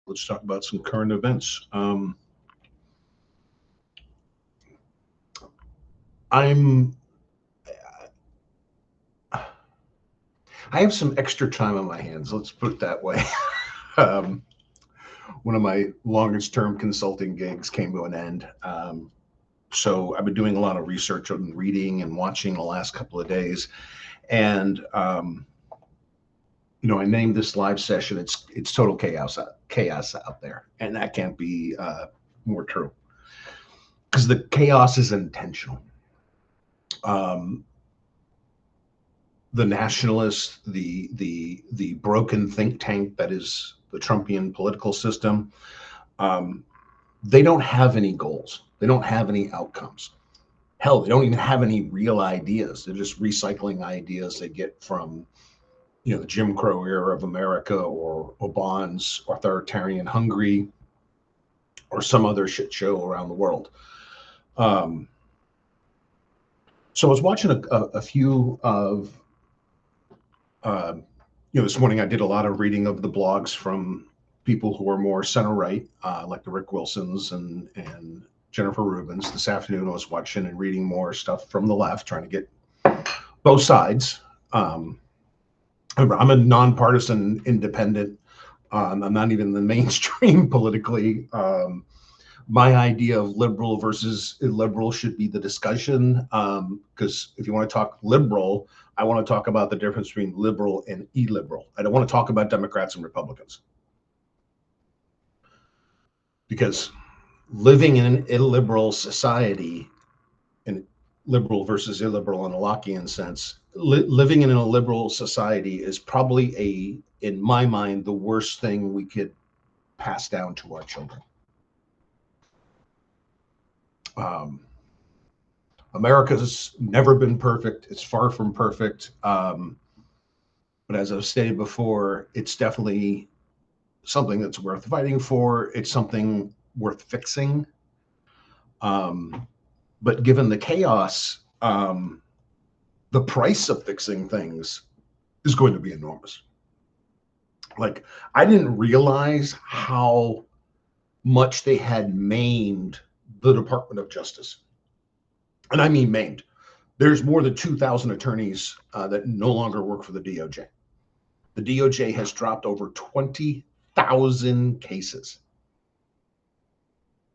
Let's talk about some current events. I'm I have some extra time on my hands. Let's put it that way. um, One of my longest term consulting gigs came to an end. So I've been doing a lot of research and reading and watching the last couple of days. And I named this live session. It's total chaos out there, and that can't be more true because the chaos is intentional. Um, the nationalists, the broken think tank that is the Trumpian political system, um, they don't have any goals. They don't have any outcomes. Hell, they don't even have any real ideas. They're just recycling ideas they get from the Jim Crow era of America or Oban's authoritarian Hungary or some other shit show around the world. Um, so I was watching a few of uh, this morning I did a lot of reading of the blogs from people who are more center right, like the Rick Wilsons and Jennifer Rubins. This afternoon I was watching and reading more stuff from the left, trying to get both sides. I'm a nonpartisan independent. I'm not even the mainstream politically. My idea of liberal versus illiberal should be the discussion. Because if you want to talk liberal, I want to talk about the difference between liberal and illiberal. I don't want to talk about Democrats and Republicans. Because living in an illiberal society, and liberal versus illiberal in a Lockean sense, living in a liberal society is probably in my mind, the worst thing we could pass down to our children. America's never been perfect. It's far from perfect. But as I've stated before, it's definitely something that's worth fighting for. It's something worth fixing. But given the chaos, the price of fixing things is going to be enormous. Like, I didn't realize how much they had maimed the Department of Justice. And I mean maimed. There's more than 2,000 attorneys that no longer work for the DOJ. The DOJ has dropped over 20,000 cases.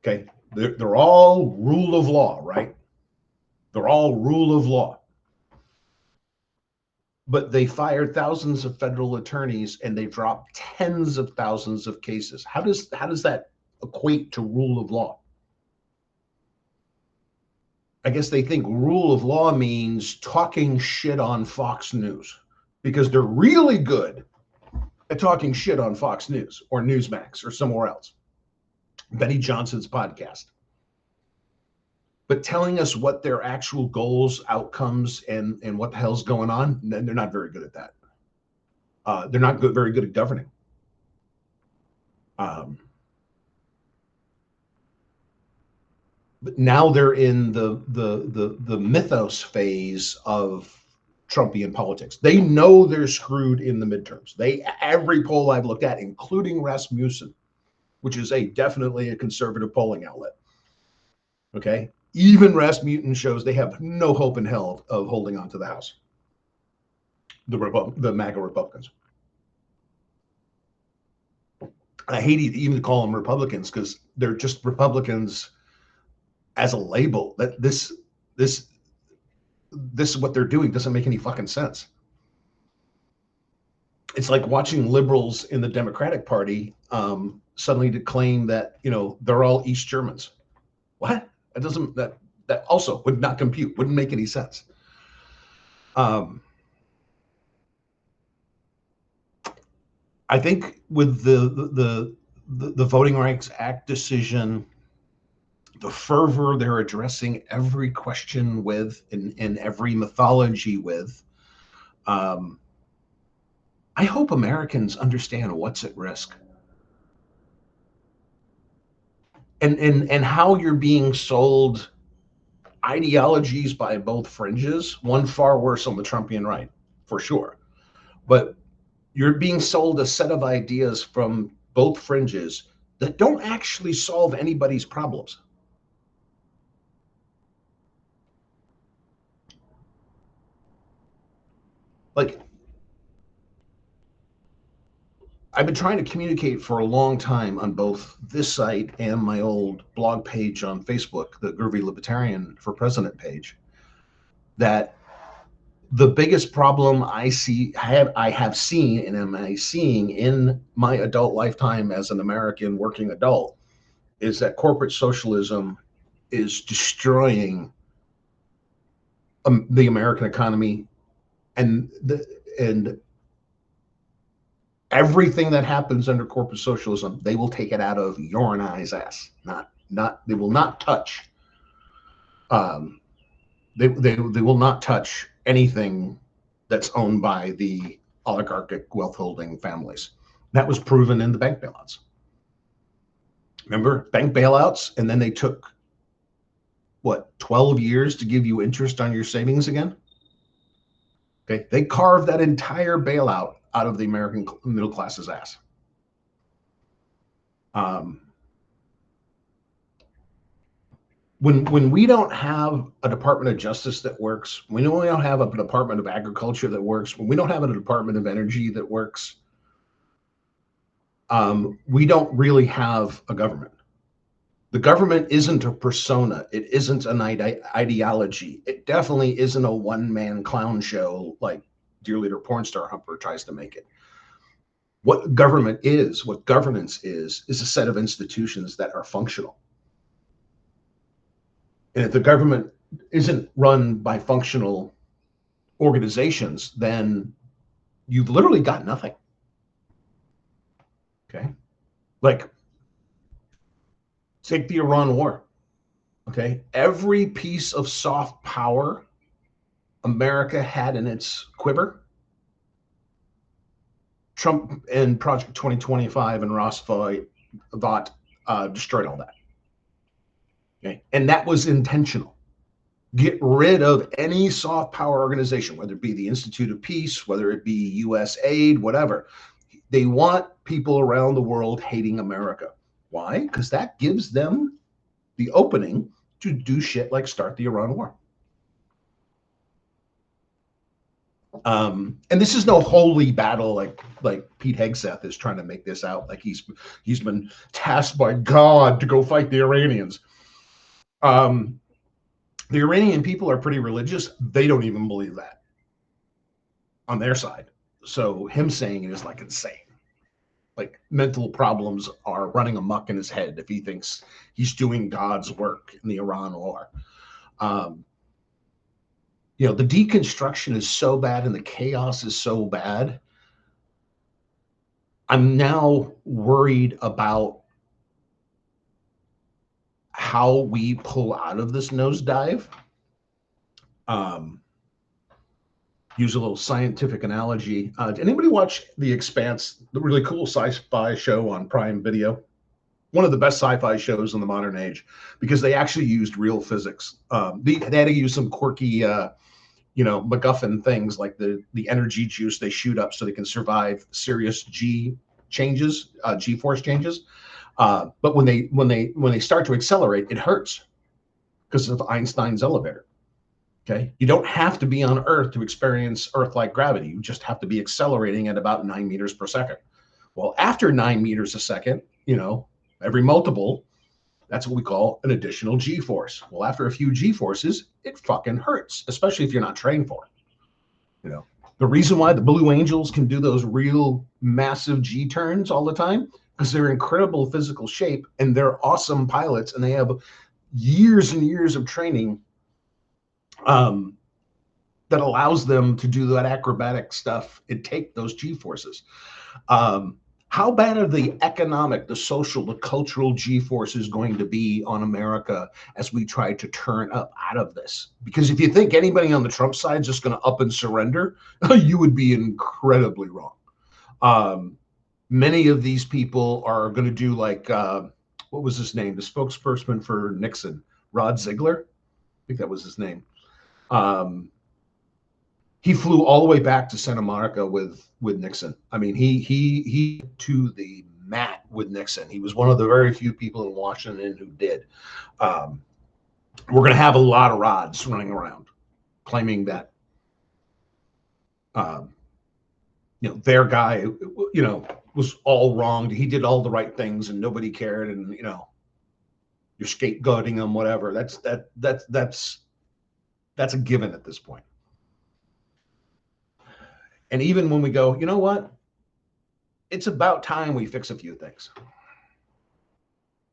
Okay, they're all rule of law, right? They're all rule of law. But they fired thousands of federal attorneys and they dropped tens of thousands of cases. How does that equate to rule of law? I guess they think rule of law means talking shit on Fox News because they're really good at talking shit on Fox News or Newsmax or somewhere else. Benny Johnson's podcast. But telling us what their actual goals, outcomes, and what the hell's going on, they're not very good at that. They're not very good at governing. But now they're in the mythos phase of Trumpian politics. They know they're screwed in the midterms. Every poll I've looked at, including Rasmussen, which is definitely a conservative polling outlet. Okay. Even Rasmussen shows they have no hope in hell of holding on to the House. The MAGA Republicans. I hate even to call them Republicans because they're just Republicans as a label. That this is what they're doing doesn't make any fucking sense. It's like watching liberals in the Democratic Party suddenly to claim that they're all East Germans. What? That also would not compute. Wouldn't make any sense. I think with the Voting Rights Act decision, the fervor they're addressing every question with, and every mythology with, I hope Americans understand what's at risk. And how you're being sold ideologies by both fringes, one far worse on the Trumpian right, for sure. But you're being sold a set of ideas from both fringes, that don't actually solve anybody's problems. Like, I've been trying to communicate for a long time on both this site and my old blog page on Facebook, the Groovy Libertarian for President page, that the biggest problem I have seen and am I seeing in my adult lifetime as an American working adult is that corporate socialism is destroying the American economy, and everything that happens under corporate socialism, they will take it out of your and I's ass. Not they will not touch. They will not touch anything that's owned by the oligarchic wealth holding families. That was proven in the bank bailouts. Remember bank bailouts, and then they took 12 years to give you interest on your savings again. Okay, they carved that entire bailout out of the American middle class's ass. When we don't have a Department of Justice that works, when we don't have a Department of Agriculture that works, when we don't have a Department of Energy that works, we don't really have a government. The government isn't a persona. It isn't an ideology. It definitely isn't a one-man clown show like Dear Leader Pornstar Humper tries to make it. What government is, what governance is a set of institutions that are functional. And if the government isn't run by functional organizations, then you've literally got nothing. Okay? Like, take the Iran war. Okay? Every piece of soft power America had in its quiver, Trump and Project 2025 and Ross Vought destroyed all that. Okay? And that was intentional. Get rid of any soft power organization, whether it be the Institute of Peace, whether it be U.S. aid, whatever. They want people around the world hating America. Why? Because that gives them the opening to do shit like start the Iran war. And this is no holy battle like Pete Hegseth is trying to make this out, like he's been tasked by God to go fight the Iranians. The Iranian people are pretty religious. They don't even believe that on their side. So him saying it is like insane. Like mental problems are running amok in his head if he thinks he's doing God's work in the Iran war. The deconstruction is so bad and the chaos is so bad. I'm now worried about how we pull out of this nosedive. Use a little scientific analogy. Did anybody watch The Expanse, the really cool sci-fi show on Prime Video? One of the best sci-fi shows in the modern age, because they actually used real physics. They had to use some quirky, MacGuffin things like the energy juice they shoot up so they can survive serious G-force changes. But when they start to accelerate, it hurts because of Einstein's elevator. Okay, you don't have to be on Earth to experience Earth-like gravity. You just have to be accelerating at about 9 meters per second. Well, after 9 meters a second, every multiple, that's what we call an additional G-force. Well, after a few G-forces, it fucking hurts, especially if you're not trained for it. The reason why the Blue Angels can do those real massive G-turns all the time, because they're incredible physical shape and they're awesome pilots and they have years and years of training that allows them to do that acrobatic stuff and take those G-forces. How bad are the economic, the social, the cultural G-forces going to be on America as we try to turn up out of this? Because if you think anybody on the Trump side is just going to up and surrender, you would be incredibly wrong. Many of these people are going to do like, what was his name? The spokesperson for Nixon, Rod Ziegler. I think that was his name. He flew all the way back to Santa Monica with Nixon. I mean, he to the mat with Nixon. He was one of the very few people in Washington who did. We're going to have a lot of rods running around claiming that, their guy, was all wronged. He did all the right things and nobody cared. And, you're scapegoating him, whatever. That's a given at this point. And even when we go, you know what? It's about time we fix a few things.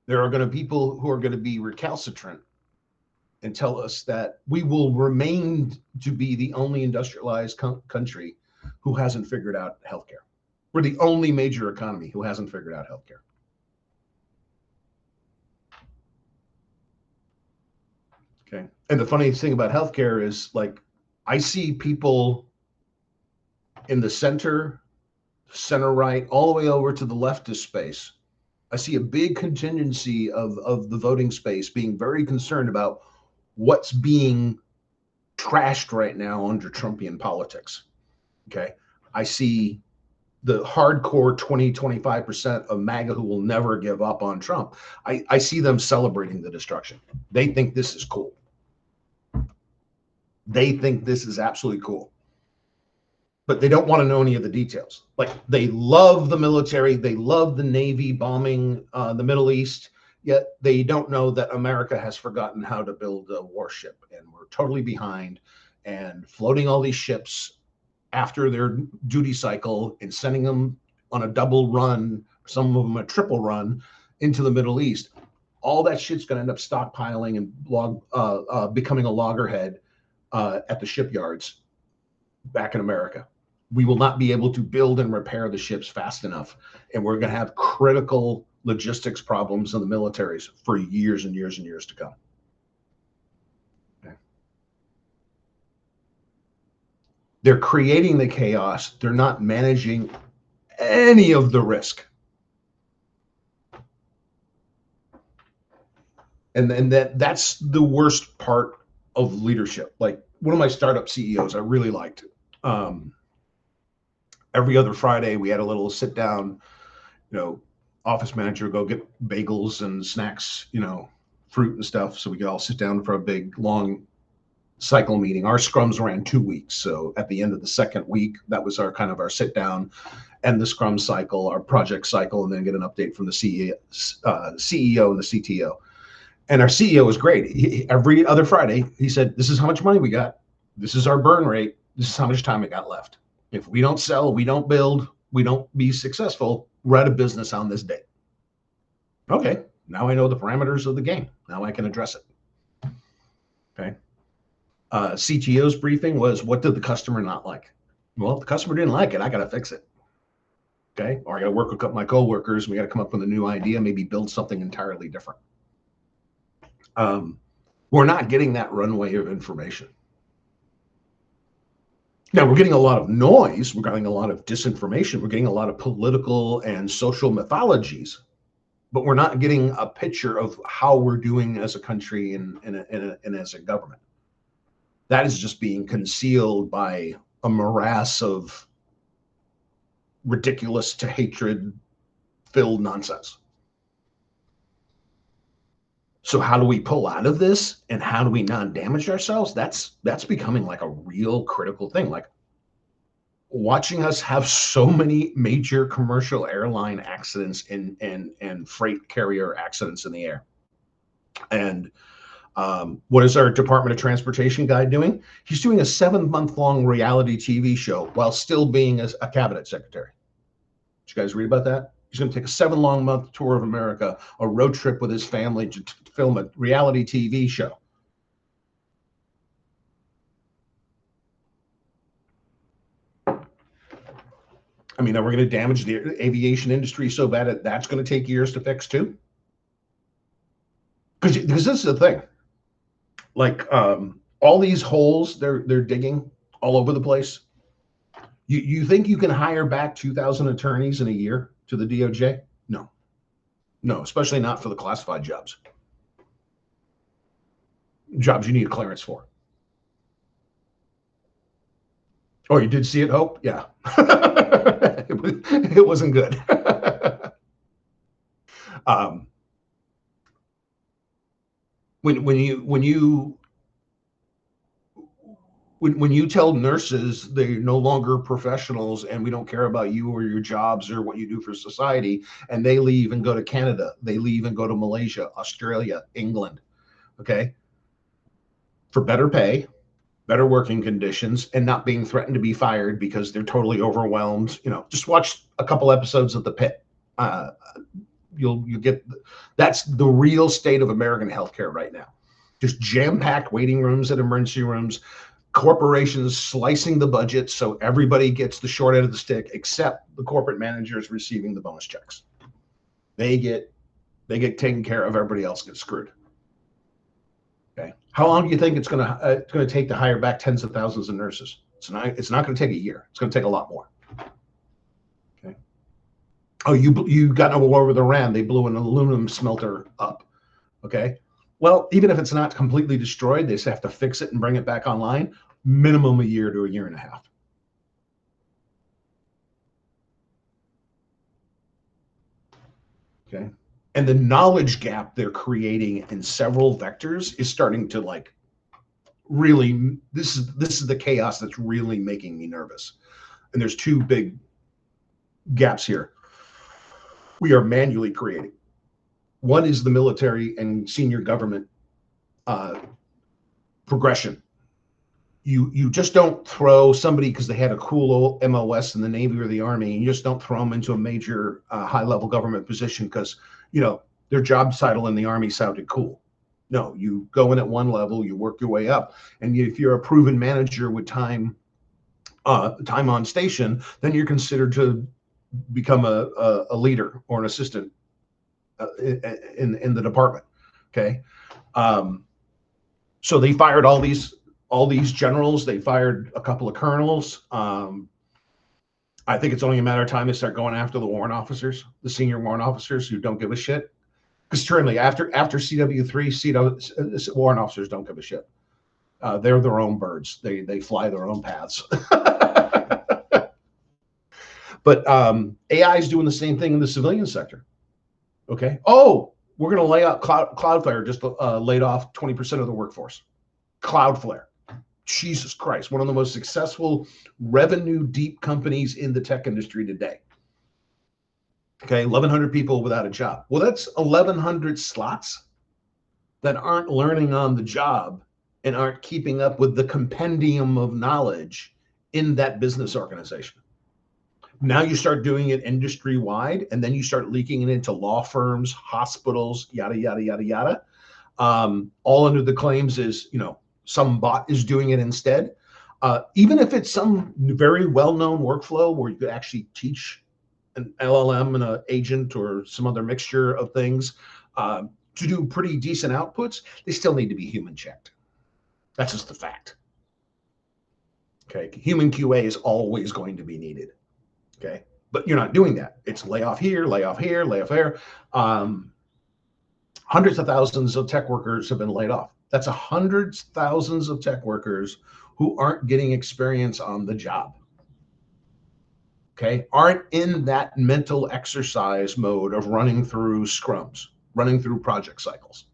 There are going to be people who are going to be recalcitrant and tell us that we will remain to be the only industrialized country who hasn't figured out healthcare. We're the only major economy who hasn't figured out healthcare. Okay. And the funny thing about healthcare is, like, I see people in the center right, all the way over to the leftist space. I see a big contingency of the voting space being very concerned about what's being trashed right now under Trumpian politics. Okay. I see the hardcore 25% of MAGA who will never give up on Trump. I see them celebrating the destruction. They think this is cool. They think this is absolutely cool. But they don't want to know any of the details. Like, they love the military. They love the Navy bombing the Middle East. Yet they don't know that America has forgotten how to build a warship. And we're totally behind. And floating all these ships after their duty cycle and sending them on a double run, some of them a triple run, into the Middle East. All that shit's going to end up stockpiling and becoming a loggerhead at the shipyards back in America. We will not be able to build and repair the ships fast enough. And we're going to have critical logistics problems in the militaries for years and years and years to come. Okay. They're creating the chaos. They're not managing any of the risk. And that's the worst part of leadership. Like, one of my startup CEOs I really liked. Every other Friday we had a little sit down, office manager go get bagels and snacks, fruit and stuff, so we could all sit down for a big long cycle meeting. Our scrums ran 2 weeks, so at the end of the second week, that was our sit down and the scrum cycle, our project cycle, and then get an update from the CEO and the CTO. And our CEO was great. Every other Friday, he said, "This is how much money we got. This is our burn rate. This is how much time we got left. If we don't sell, we don't build, we don't be successful, we're out of business on this date." Okay, now I know the parameters of the game. Now I can address it. Okay. CTO's briefing was, what did the customer not like? Well, if the customer didn't like it, I got to fix it. Okay. Or I got to work with my coworkers. And we got to come up with a new idea, maybe build something entirely different. We're not getting that runway of information. Now, we're getting a lot of noise. We're getting a lot of disinformation. We're getting a lot of political and social mythologies, but we're not getting a picture of how we're doing as a country and as a government. That is just being concealed by a morass of ridiculous to hatred-filled nonsense. So how do we pull out of this, and how do we not damage ourselves? That's becoming like a real critical thing. Like, watching us have so many major commercial airline accidents and freight carrier accidents in the air. And what is our Department of Transportation guy doing? He's doing a 7-month-long reality TV show while still being a cabinet secretary. Did you guys read about that? He's going to take a 7-month tour of America, a road trip with his family to film a reality TV show. I mean, are we going to damage the aviation industry so bad that that's going to take years to fix too? Because this is the thing. Like, all these holes they're digging all over the place. You think you can hire back 2,000 attorneys in a year to the DOJ? No, especially not for the classified jobs. Jobs you need a clearance for. Oh, you did see it, Hope? Yeah. It wasn't good. Um, when you tell nurses they're no longer professionals and we don't care about you or your jobs or what you do for society, and they leave and go to Canada, they leave and go to Malaysia, Australia, England, okay, for better pay, better working conditions, and not being threatened to be fired because they're totally overwhelmed. Just watch a couple episodes of The Pit. Uh, you'll get that's the real state of American healthcare right now. Just jam-packed waiting rooms at emergency rooms, corporations slicing the budget so everybody gets the short end of the stick, except the corporate managers receiving the bonus checks. They get taken care of. Everybody else gets screwed. Okay. How long do you think it's going to take to hire back tens of thousands of nurses? It's not going to take a year. It's going to take a lot more. Okay. Oh, you got in a war with Iran. They blew an aluminum smelter up. Okay. Well, even if it's not completely destroyed, they just have to fix it and bring it back online. Minimum a year to a year and a half. Okay. And the knowledge gap they're creating in several vectors is starting to really, this is the chaos that's really making me nervous. And there's two big gaps here we are manually creating. One is the military and senior government progression. You just don't throw somebody because they had a cool old MOS in the Navy or the Army, and you just don't throw them into a major high-level government position because their job title in the Army sounded cool. No, you go in at one level, you work your way up, and if you're a proven manager with time on station, then you're considered to become a leader or an assistant in the department. Okay, so they fired all these generals. They fired a couple of colonels. I think it's only a matter of time they start going after the warrant officers, the senior warrant officers who don't give a shit. Because certainly after CW3, warrant officers don't give a shit. They're their own birds. They fly their own paths. But AI is doing the same thing in the civilian sector. Okay. Oh, we're going to lay out Cloudflare just laid off 20% of the workforce. Cloudflare. Jesus Christ, one of the most successful revenue deep companies in the tech industry today. Okay, 1,100 people without a job. Well, that's 1,100 slots that aren't learning on the job and aren't keeping up with the compendium of knowledge in that business organization. Now you start doing it industry wide, and then you start leaking it into law firms, hospitals, yada, yada, yada, yada. All under the claims is, some bot is doing it instead. Even if it's some very well-known workflow where you could actually teach an LLM and an agent or some other mixture of things to do pretty decent outputs, they still need to be human checked. That's just the fact. Okay, human QA is always going to be needed. Okay, but you're not doing that. It's layoff here, layoff here, layoff there. Hundreds of thousands of tech workers have been laid off. That's hundreds of thousands of tech workers who aren't getting experience on the job. Okay, aren't in that mental exercise mode of running through scrums, running through project cycles.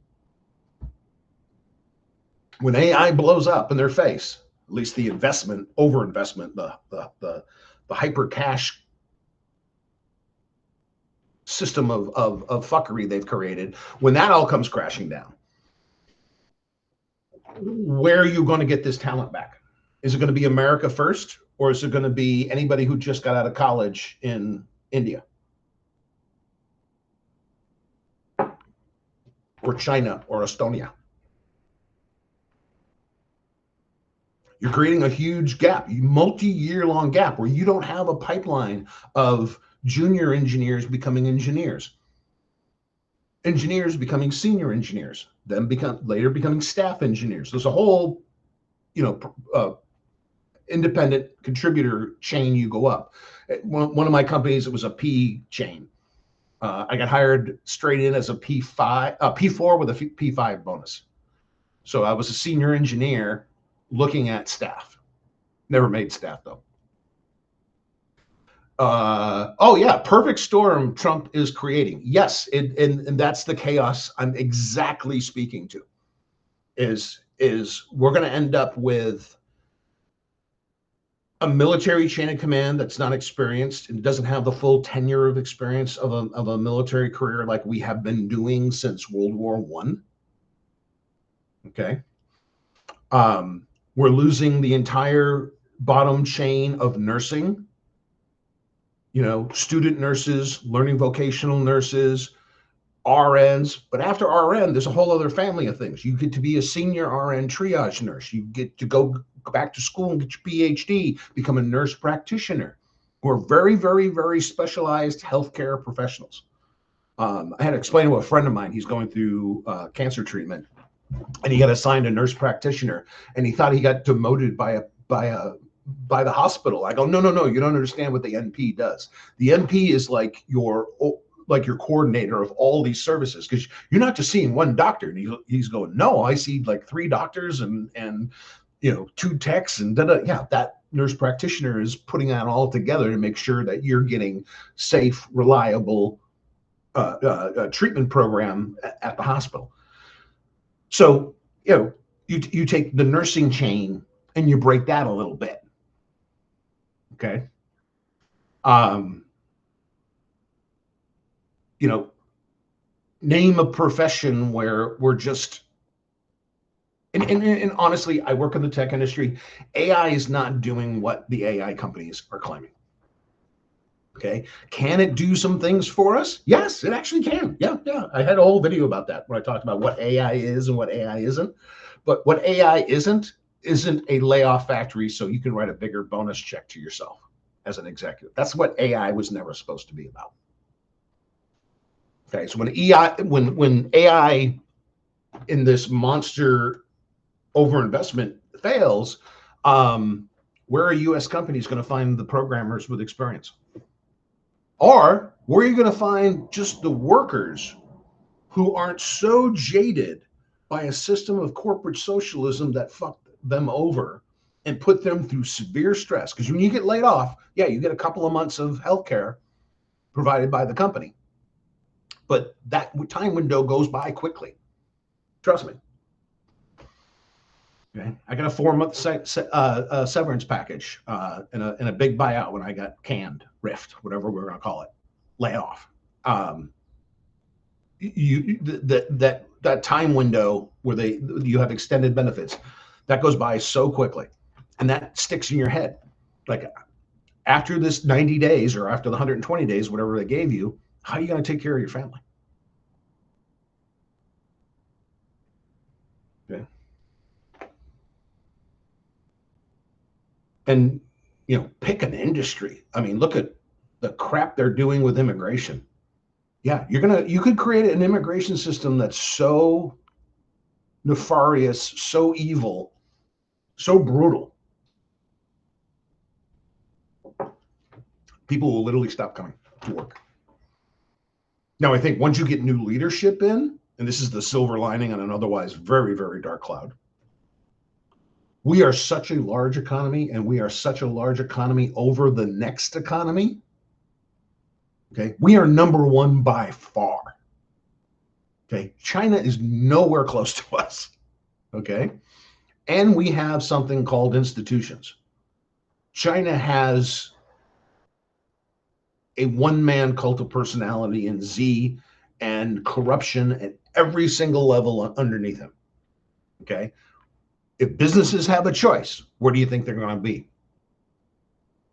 When AI blows up in their face, at least the investment, overinvestment, the hyper cash system of fuckery they've created, when that all comes crashing down, where are you going to get this talent back? Is it going to be America first, or is it going to be anybody who just got out of college in India or China or Estonia? You're creating a huge gap, multi-year long gap, where you don't have a pipeline of junior engineers becoming engineers, engineers becoming senior engineers, then later becoming staff engineers. There's a whole, independent contributor chain you go up. One of my companies, it was a P chain. I got hired straight in as a P4 with a P5 bonus. So I was a senior engineer looking at staff. Never made staff though. Oh yeah, perfect storm Trump is creating. Yes, and that's the chaos I'm exactly speaking to. Is we're going to end up with a military chain of command that's not experienced and doesn't have the full tenure of experience of a military career like we have been doing since World War One. Okay. We're losing the entire bottom chain of nursing, student nurses, learning vocational nurses, RNs. But after RN, there's a whole other family of things. You get to be a senior RN triage nurse. You get to go back to school and get your PhD, become a nurse practitioner, who are very, very, very specialized healthcare professionals. I had to explain to a friend of mine, he's going through cancer treatment, and he got assigned a nurse practitioner, and he thought he got demoted by the hospital. I go, no, you don't understand what the NP does. The NP is like your coordinator of all these services, because you're not just seeing one doctor. And he's going, no, I see like 3 doctors and 2 techs and yeah, that nurse practitioner is putting that all together to make sure that you're getting safe, reliable treatment program at the hospital. So you take the nursing chain and you break that a little bit. Okay. Name a profession where we're just, and honestly, I work in the tech industry. AI is not doing what the AI companies are claiming. Okay. Can it do some things for us? Yes, it actually can. Yeah. I had a whole video about that when I talked about what AI is and what AI isn't. But what AI isn't a layoff factory so you can write a bigger bonus check to yourself as an executive. That's what AI was never supposed to be about. Okay, so when AI in this monster overinvestment fails, where are U.S. companies going to find the programmers with experience? Or where are you going to find just the workers who aren't so jaded by a system of corporate socialism that fucked them over and put them through severe stress? Because when you get laid off, yeah, you get a couple of months of healthcare provided by the company. But that time window goes by quickly. Trust me. Okay, I got a 4-month severance package in a big buyout when I got canned, rift, whatever we're going to call it, layoff. That time window where you have extended benefits, that goes by so quickly, and that sticks in your head. Like after this 90 days or after the 120 days, whatever they gave you, how are you going to take care of your family? Okay. And pick an industry. I mean, look at the crap they're doing with immigration. Yeah, you could create an immigration system that's so nefarious, so evil, so brutal. People will literally stop coming to work. Now, I think once you get new leadership in, and this is the silver lining on an otherwise very, very dark cloud, we are such a large economy, and we are such a large economy over the next economy. Okay, we are number 1 by far. Okay, China is nowhere close to us. Okay, and we have something called institutions. China has a one-man cult of personality in Xi and corruption at every single level underneath him. Okay, if businesses have a choice, where do you think they're going to be?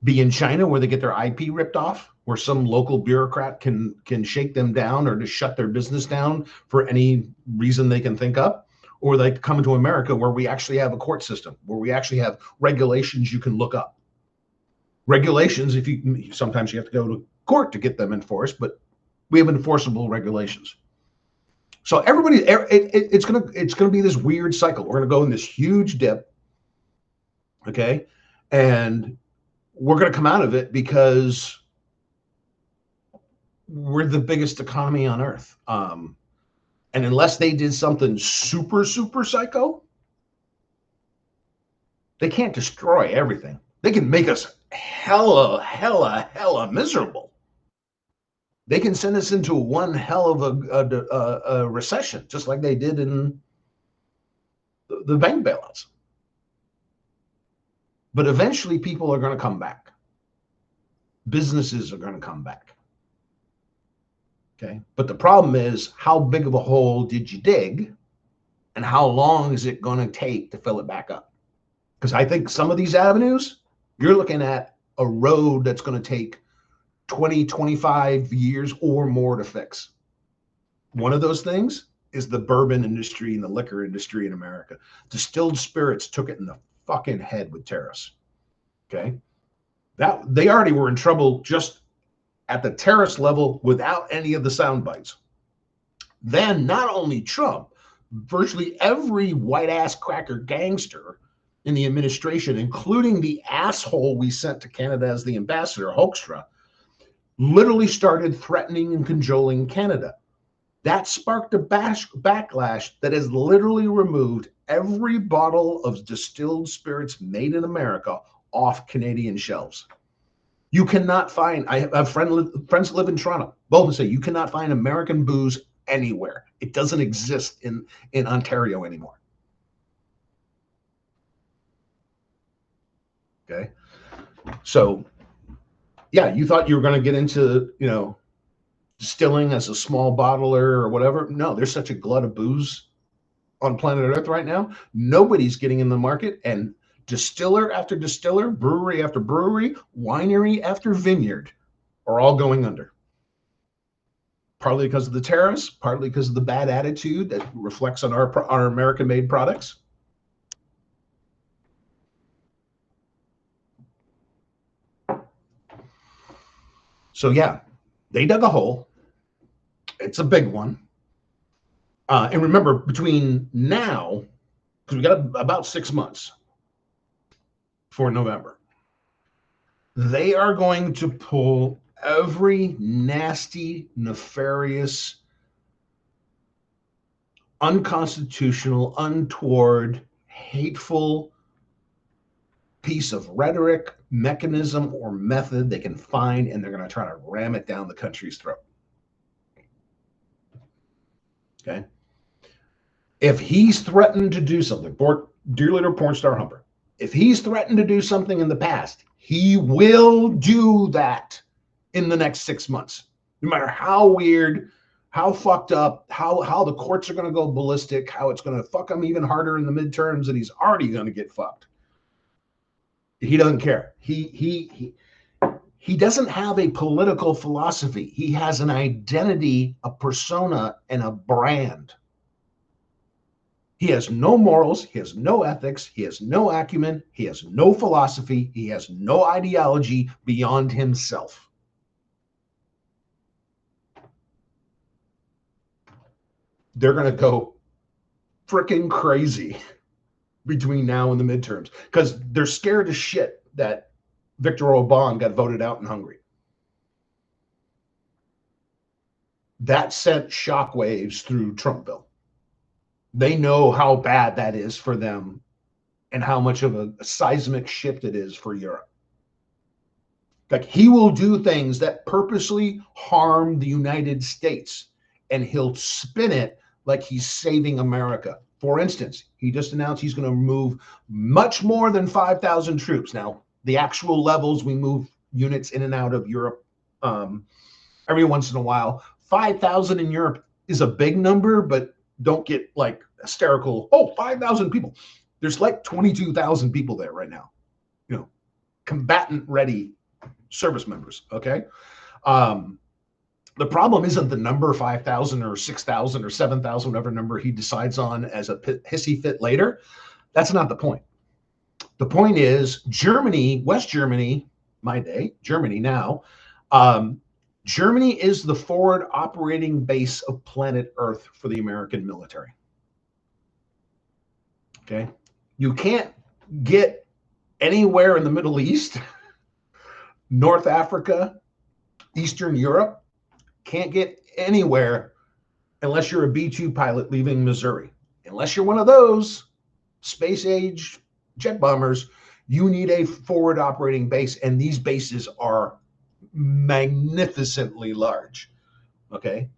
Be in China where they get their IP ripped off, where some local bureaucrat can shake them down or just shut their business down for any reason they can think up? Or they come to America where we actually have a court system, where we actually have regulations you can look up. Regulations, sometimes you have to go to court to get them enforced, but we have enforceable regulations. So everybody, it's gonna be this weird cycle. We're gonna go in this huge dip, okay, and we're gonna come out of it because we're the biggest economy on earth. And unless they did something super, super psycho, they can't destroy everything. They can make us hella miserable. They can send us into one hell of a recession, just like they did in the bank bailouts. But eventually people are going to come back. Businesses are going to come back. Okay. But the problem is, how big of a hole did you dig? And how long is it going to take to fill it back up? Because I think some of these avenues, you're looking at a road that's going to take 20, 25 years or more to fix. One of those things is the bourbon industry and the liquor industry in America. Distilled spirits took it in the fucking head with tariffs. Okay. That they already were in trouble just at the tariffs level without any of the sound bites. Then not only Trump, virtually every white ass cracker gangster in the administration, including the asshole we sent to Canada as the ambassador, Hoekstra, literally started threatening and cajoling Canada. That sparked a backlash that has literally removed every bottle of distilled spirits made in America off Canadian shelves. You cannot find, I have friends that live in Toronto, both say you cannot find American booze anywhere. It doesn't exist in Ontario anymore. Okay. So, yeah, you thought you were going to get into, distilling as a small bottler or whatever. No, there's such a glut of booze on planet Earth right now. Nobody's getting in the market, and distiller after distiller, brewery after brewery, winery after vineyard are all going under. Partly because of the tariffs, partly because of the bad attitude that reflects on our American-made products. So yeah, they dug a hole. It's a big one. And remember, between now, because we got about 6 months for November, they are going to pull every nasty, nefarious, unconstitutional, untoward, hateful piece of rhetoric, mechanism, or method they can find, and they're going to try to ram it down the country's throat. Okay. If he's threatened to do something, dear little porn star Humper, if he's threatened to do something in the past, he will do that in the next 6 months. No matter how weird, how fucked up, how the courts are going to go ballistic, how it's going to fuck him even harder in the midterms, and he's already going to get fucked. He doesn't care. He doesn't have a political philosophy. He has an identity, a persona, and a brand. He has no morals. He has no ethics. He has no acumen. He has no philosophy. He has no ideology beyond himself. They're going to go freaking crazy between now and the midterms because they're scared as shit that Viktor Orban got voted out in Hungary. That sent shockwaves through Trumpville. They know how bad that is for them and how much of a seismic shift it is for Europe. Like, he will do things that purposely harm the United States, and he'll spin it like he's saving America. For instance, he just announced he's going to move much more than 5,000 troops. Now, the actual levels, we move units in and out of Europe every once in a while. 5,000 in Europe is a big number, but don't get like hysterical. Oh, 5,000 people. There's like 22,000 people there right now. Combatant ready service members. Okay. The problem isn't the number 5,000 or 6,000 or 7,000, whatever number he decides on as a hissy fit later. That's not the point. The point is Germany, West Germany, my day, Germany now, Germany is the forward operating base of planet Earth for the American military. Okay. You can't get anywhere in the Middle East, North Africa, Eastern Europe, can't get anywhere unless you're a B-2 pilot leaving Missouri. Unless you're one of those space age jet bombers, You need a forward operating base, and these bases are magnificently large. Okay.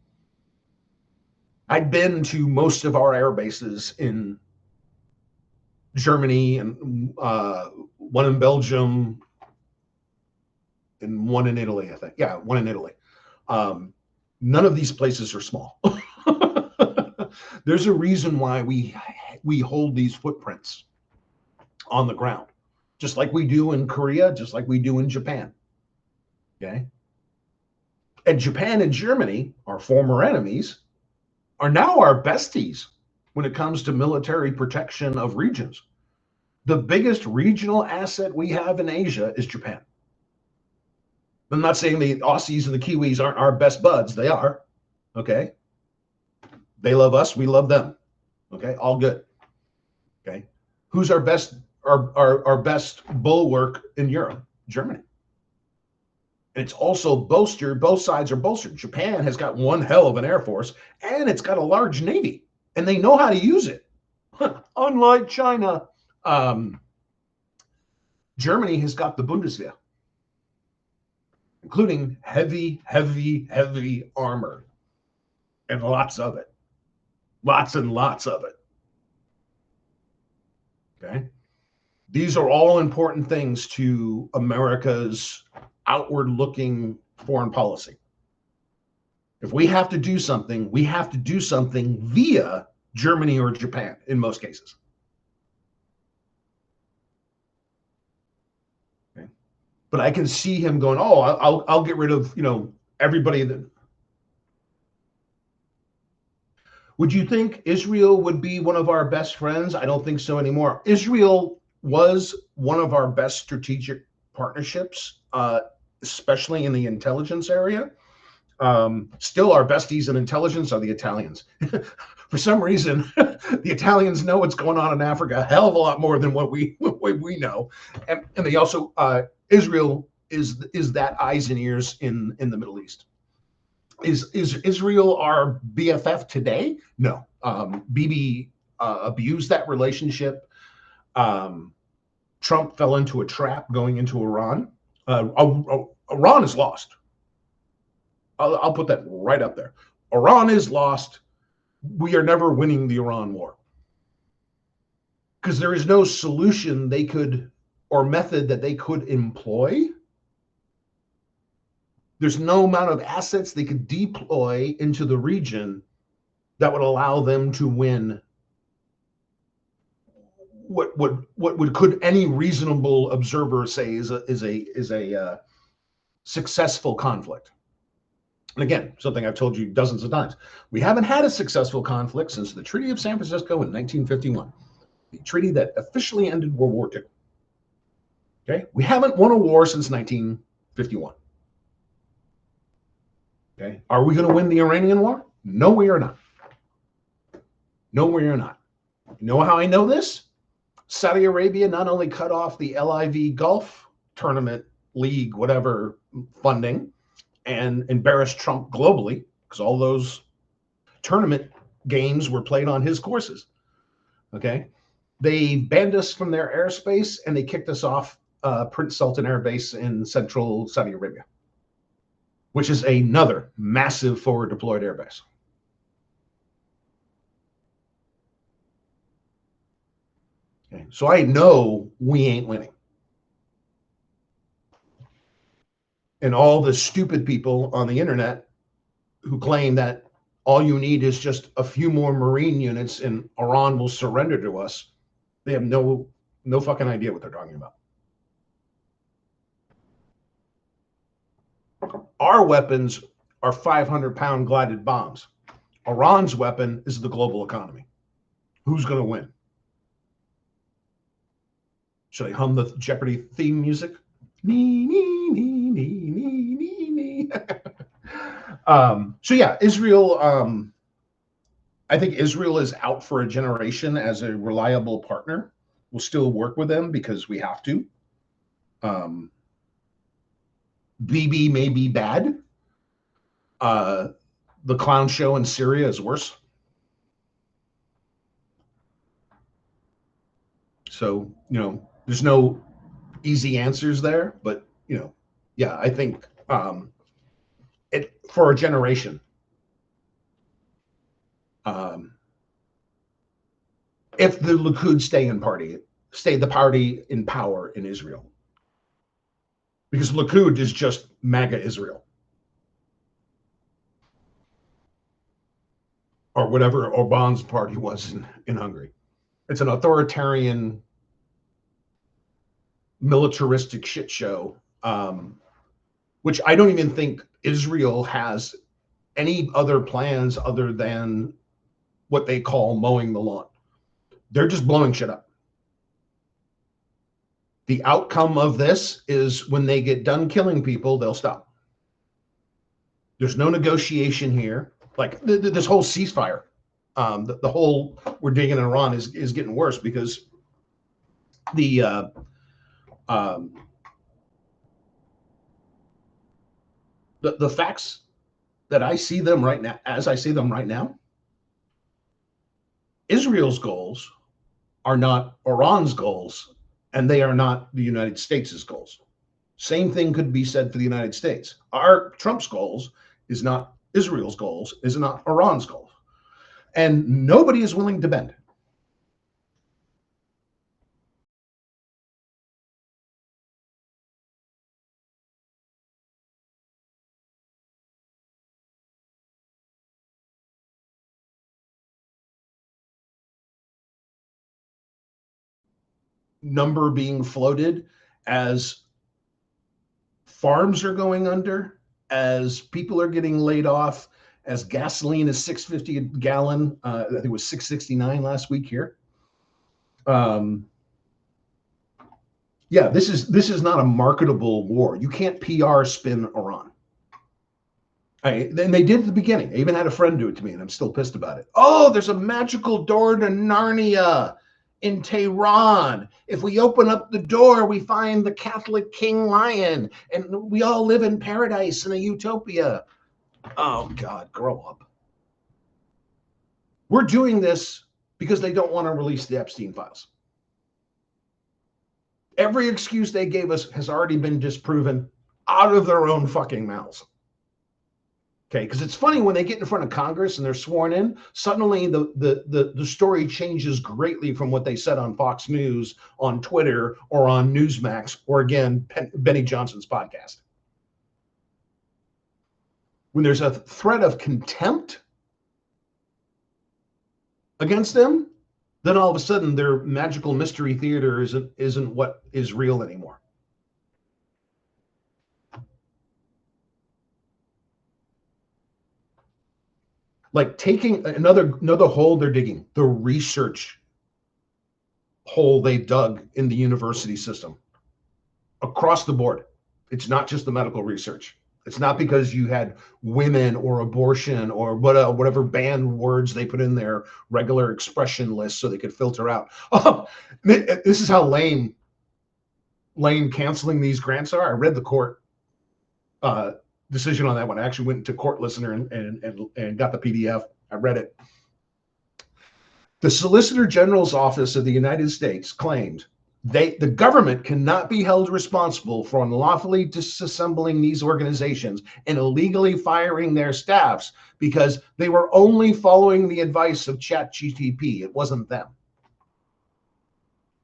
I've been to most of our air bases in Germany and one in Belgium and one in Italy, I think. Yeah, one in Italy. None of these places are small. There's a reason why we hold these footprints on the ground, just like we do in Korea, just like we do in Japan. Okay. And Japan and Germany, our former enemies, are now our besties when it comes to military protection of regions. The biggest regional asset we have in Asia is Japan. I'm not saying the Aussies and the Kiwis aren't our best buds. They are. Okay. They love us. We love them. Okay. All good. Okay. Who's our best best bulwark in Europe? Germany. And it's also bolstered. Both sides are bolstered. Japan has got one hell of an air force, and it's got a large navy, and they know how to use it. Unlike China, Germany has got the Bundeswehr, including heavy armor, and lots of it. Lots and lots of it. Okay. These are all important things to America's outward-looking foreign policy. If we have to do something, we have to do something via Germany or Japan in most cases. Okay. But I can see him going, oh, I'll get rid of, everybody that. Would you think Israel would be one of our best friends? I don't think so anymore. Israel was one of our best strategic partnerships, especially in the intelligence area. Still, our besties in intelligence are the Italians. For some reason, the Italians know what's going on in Africa a hell of a lot more than what we know, and they also Israel is that eyes and ears in the Middle East. Is Israel our BFF today? No. Bibi abused that relationship. Trump fell into a trap going into Iran. Iran is lost. I'll put that right up there. Iran is lost. We are never winning the Iran war because there is no solution they could or method that they could employ. There's no amount of assets they could deploy into the region that would allow them to win what could any reasonable observer say is a successful conflict. And again, something I've told you dozens of times, we haven't had a successful conflict since the Treaty of San Francisco in 1951, the treaty that officially ended World War II. Okay, we haven't won a war since 1951. Okay, are we going to win the Iranian war? No, we are not. No, we are not. You know how I know this? Saudi Arabia not only cut off the LIV Gulf tournament league, whatever funding, and embarrassed Trump globally because all those tournament games were played on his courses. Okay. They banned us from their airspace and they kicked us off Prince Sultan Air Base in central Saudi Arabia, which is another massive forward deployed airbase. Okay. So I know we ain't winning. And all the stupid people on the internet who claim that all you need is just a few more Marine units and Iran will surrender to us, they have no fucking idea what they're talking about. Our weapons are 500-pound glided bombs. Iran's weapon is the global economy. Who's going to win? Should I hum the Jeopardy theme music? Nee, nee, nee, nee, nee, nee, nee. So yeah, Israel, I think Israel is out for a generation as a reliable partner. We'll still work with them because we have to. Bibi may be bad. The clown show in Syria is worse. So, there's no easy answers there, but yeah, I think it for a generation. If the Likud stay the party in power in Israel, because Likud is just MAGA Israel, or whatever Orban's party was in Hungary. It's an authoritarian, militaristic shit show, which I don't even think Israel has any other plans other than what they call mowing the lawn. They're just blowing shit up. The outcome of this is when they get done killing people, they'll stop. There's no negotiation here. Like this whole ceasefire, the whole we're digging in Iran is getting worse because the facts that I see them right now, as I see them right now, Israel's goals are not Iran's goals, and they are not the United States' goals. Same thing could be said for the United States. Trump's goals is not Israel's goals, is not Iran's goals. And nobody is willing to bend. Number being floated as farms are going under, as people are getting laid off, as gasoline is $6.50 a gallon. I think it was $6.69 last week here. Yeah, this is not a marketable war. You can't PR spin Iran. And they did at the beginning. I even had a friend do it to me, and I'm still pissed about it. Oh, there's a magical door to Narnia in Tehran. If we open up the door, we find the Catholic King Lion, and we all live in paradise in a utopia. Oh, God, grow up. We're doing this because they don't want to release the Epstein files. Every excuse they gave us has already been disproven out of their own fucking mouths. Okay, because it's funny when they get in front of Congress and they're sworn in, suddenly the story changes greatly from what they said on Fox News, on Twitter, or on Newsmax, or again, Benny Johnson's podcast. When there's a threat of contempt against them, then all of a sudden their magical mystery theater isn't what is real anymore. Like taking another hole they're digging, the research hole they dug in the university system across the board. It's not just the medical research. It's not because you had women or abortion or whatever banned words they put in their regular expression list so they could filter out. Oh, this is how lame canceling these grants are. I read the court decision on that one. I actually went to Court Listener and got the PDF. I read it. The Solicitor General's Office of the United States claimed the government cannot be held responsible for unlawfully disassembling these organizations and illegally firing their staffs because they were only following the advice of ChatGPT. It wasn't them.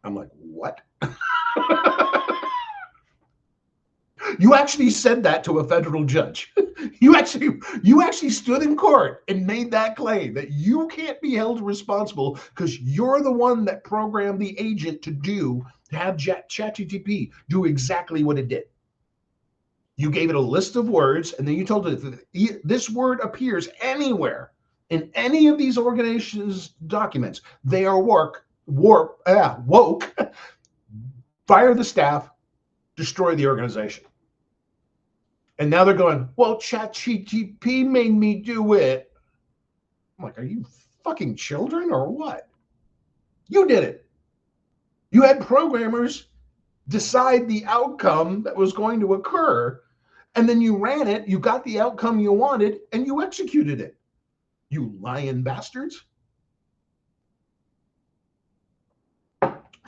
I'm like, what? You actually said that to a federal judge. You actually stood in court and made that claim that you can't be held responsible because you're the one that programmed the agent to have ChatGPT do exactly what it did. You gave it a list of words, and then you told it that this word appears anywhere in any of these organizations' documents. They are woke, fire the staff, destroy the organization. And now they're going, well, ChatGPT made me do it. I'm like, are you fucking children or what? You did it. You had programmers decide the outcome that was going to occur, and then you ran it, you got the outcome you wanted, and you executed it. You lying bastards.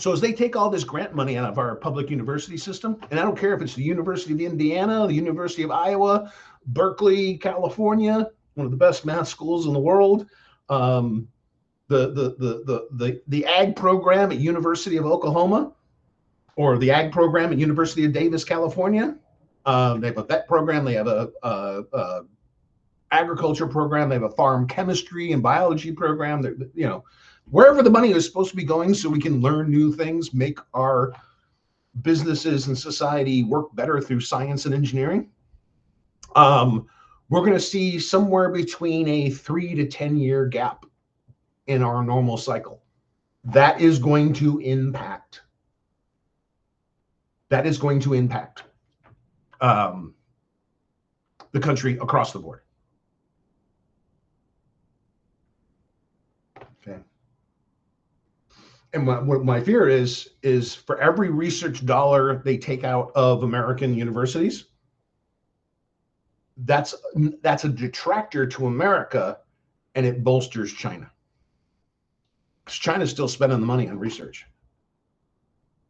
So as they take all this grant money out of our public university system, and I don't care if it's the University of Indiana, the University of Iowa, Berkeley, California, one of the best math schools in the world, the ag program at University of Oklahoma, or the ag program at University of Davis, California. They have a vet program. They have a agriculture program. They have a farm chemistry and biology program. You know, wherever the money is supposed to be going, so we can learn new things, make our businesses and society work better through science and engineering. We're going to see somewhere between a 3 to 10 year gap in our normal cycle. That is going to impact. That is going to impact the country across the board. Okay. And what my fear is for every research dollar they take out of American universities, that's a detractor to America, and it bolsters China. Because China's still spending the money on research.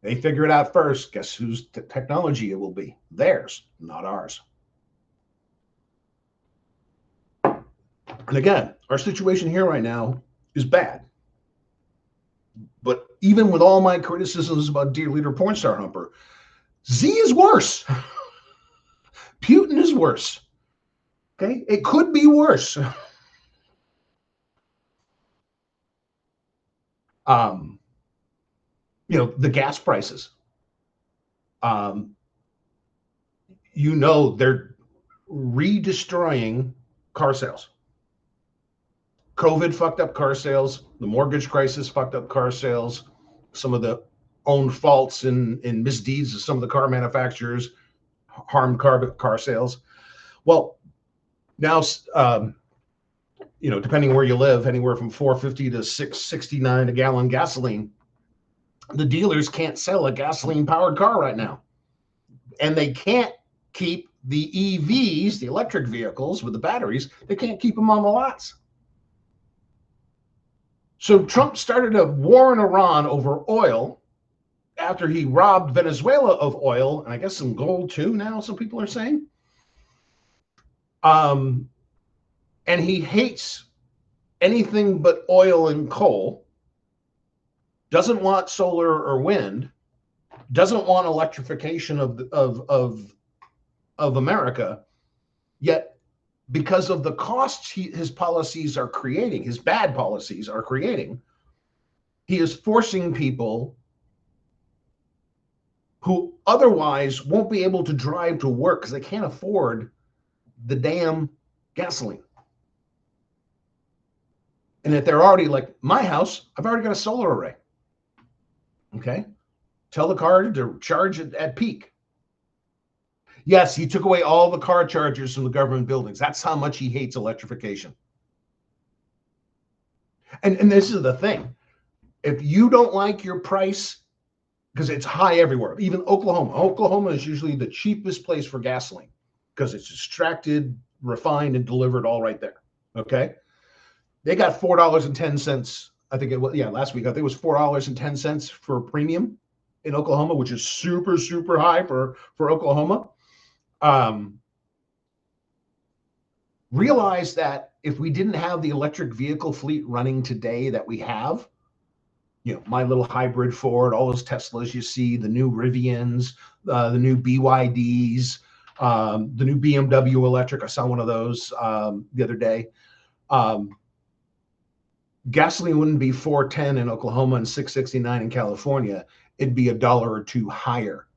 They figure it out first. Guess whose technology it will be? Theirs, not ours. And again, our situation here right now is bad. But even with all my criticisms about Dear Leader Pornstar Humper, Z is worse. Putin is worse. Okay? It could be worse. You know, the gas prices. You know, they're redestroying car sales. COVID fucked up car sales. The mortgage crisis fucked up car sales. Some of the own faults and misdeeds of some of the car manufacturers harmed car sales. Well, now, you know, depending where you live, anywhere from $4.50 to $6.69 a gallon gasoline. The dealers can't sell a gasoline-powered car right now. And they can't keep the EVs, the electric vehicles with the batteries, they can't keep them on the lots. So Trump started a war in Iran over oil after he robbed Venezuela of oil, and I guess some gold too now, some people are saying. And he hates anything but oil and coal. Doesn't want solar or wind, doesn't want electrification of America, yet because of the costs his policies are creating, his bad policies are creating, he is forcing people who otherwise won't be able to drive to work because they can't afford the damn gasoline. And if they're already like my house, I've already got a solar array. Okay. Tell the car to charge it at peak. Yes, he took away all the car chargers from the government buildings. That's how much he hates electrification. And this is the thing. If you don't like your price, because it's high everywhere, even Oklahoma. Oklahoma is usually the cheapest place for gasoline because it's extracted, refined, and delivered all right there. Okay. They got $4.10. I think it was, last week, I think it was $4.10 for premium in Oklahoma, which is super, super high for Oklahoma. Realize that if we didn't have the electric vehicle fleet running today that we have, you know, my little hybrid Ford, all those Teslas you see, the new Rivians, the new BYDs, the new BMW electric. I saw one of those the other day. Gasoline wouldn't be $4.10 in Oklahoma and $6.69 in California. It'd be $1 or $2 higher.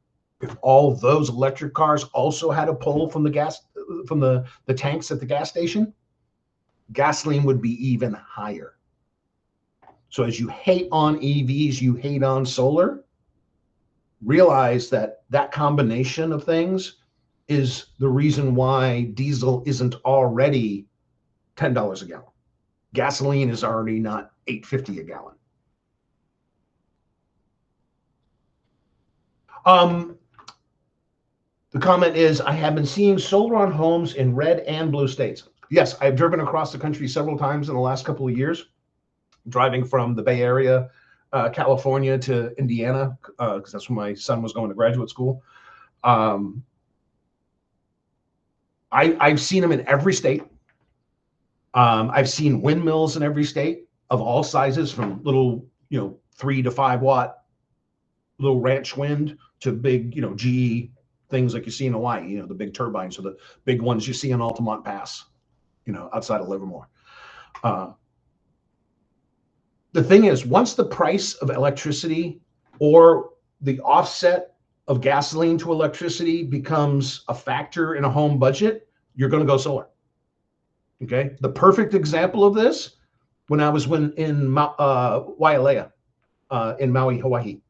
If all those electric cars also had a pull from the gas, from the tanks at the gas station, gasoline would be even higher. So as you hate on EVs, you hate on solar, realize that that combination of things is the reason why diesel isn't already $10 a gallon. Gasoline is already not $8.50 a gallon. The comment is, I have been seeing solar on homes in red and blue states. Yes, I've driven across the country several times in the last couple of years, driving from the Bay Area California to Indiana, because that's when my son was going to graduate school. I've seen them in every state. I've seen windmills in every state of all sizes, from little, 3 to 5 watt little ranch wind to big, GE things like you see in Hawaii, the big turbines, or the big ones you see in Altamont Pass, outside of Livermore. The thing is, once the price of electricity or the offset of gasoline to electricity becomes a factor in a home budget, you're going to go solar. Okay. The perfect example of this, when I was in Wailea, in Maui, Hawaii,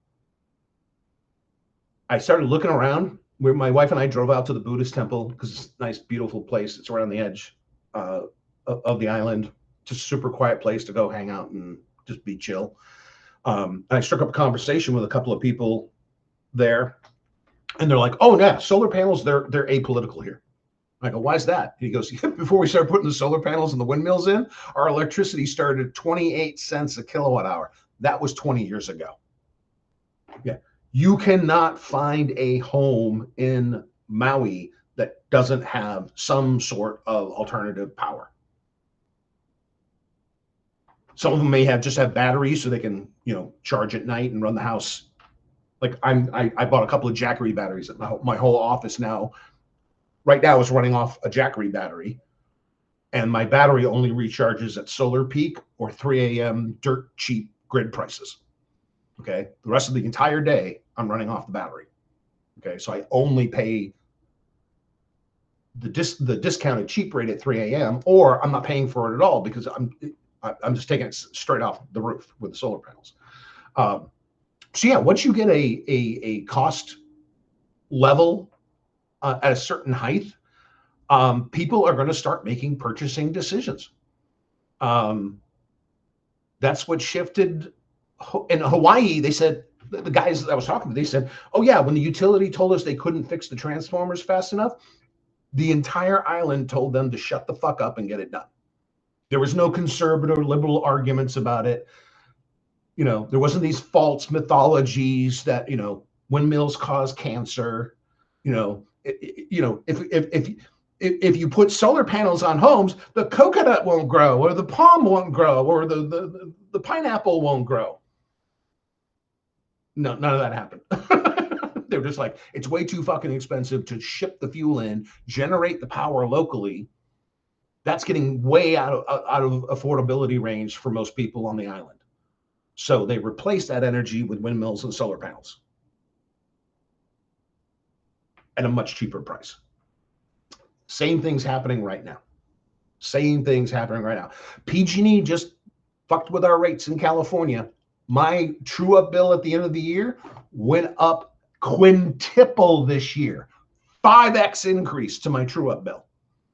I started looking around. Where my wife and I drove out to the Buddhist temple, because it's a nice, beautiful place. It's right on the edge of the island. Just a super quiet place to go hang out and just be chill. And I struck up a conversation with a couple of people there, and they're like, "Oh yeah, solar panels, they're apolitical here." I go, "Why is that?" He goes, "Before we started putting the solar panels and the windmills in, our electricity started at 28 cents a kilowatt hour. That was 20 years ago." Yeah. You cannot find a home in Maui that doesn't have some sort of alternative power. Some of them may just have batteries so they can, charge at night and run the house. Like I bought a couple of Jackery batteries. My whole office now, right now, is running off a Jackery battery, and my battery only recharges at solar peak or 3 a.m. dirt cheap grid prices. Okay, the rest of the entire day, I'm running off the battery. Okay, so I only pay the discounted cheap rate at 3 a.m. or I'm not paying for it at all, because I'm just taking it straight off the roof with the solar panels. So yeah, once you get a cost level at a certain height, people are going to start making purchasing decisions. That's what shifted. In Hawaii, they said, the guys that I was talking to, they said, "Oh yeah, when the utility told us they couldn't fix the transformers fast enough, the entire island told them to shut the fuck up and get it done." There was no conservative or liberal arguments about it. There wasn't these false mythologies that, windmills cause cancer. If you put solar panels on homes, the coconut won't grow, or the palm won't grow, or the pineapple won't grow. No, none of that happened. They're just like, it's way too fucking expensive to ship the fuel in, generate the power locally. That's getting way out of affordability range for most people on the island. So they replaced that energy with windmills and solar panels at a much cheaper price. Same thing's happening right now. PG&E just fucked with our rates in California. My true up bill at the end of the year went up quintuple this year. 5x increase to my true up bill.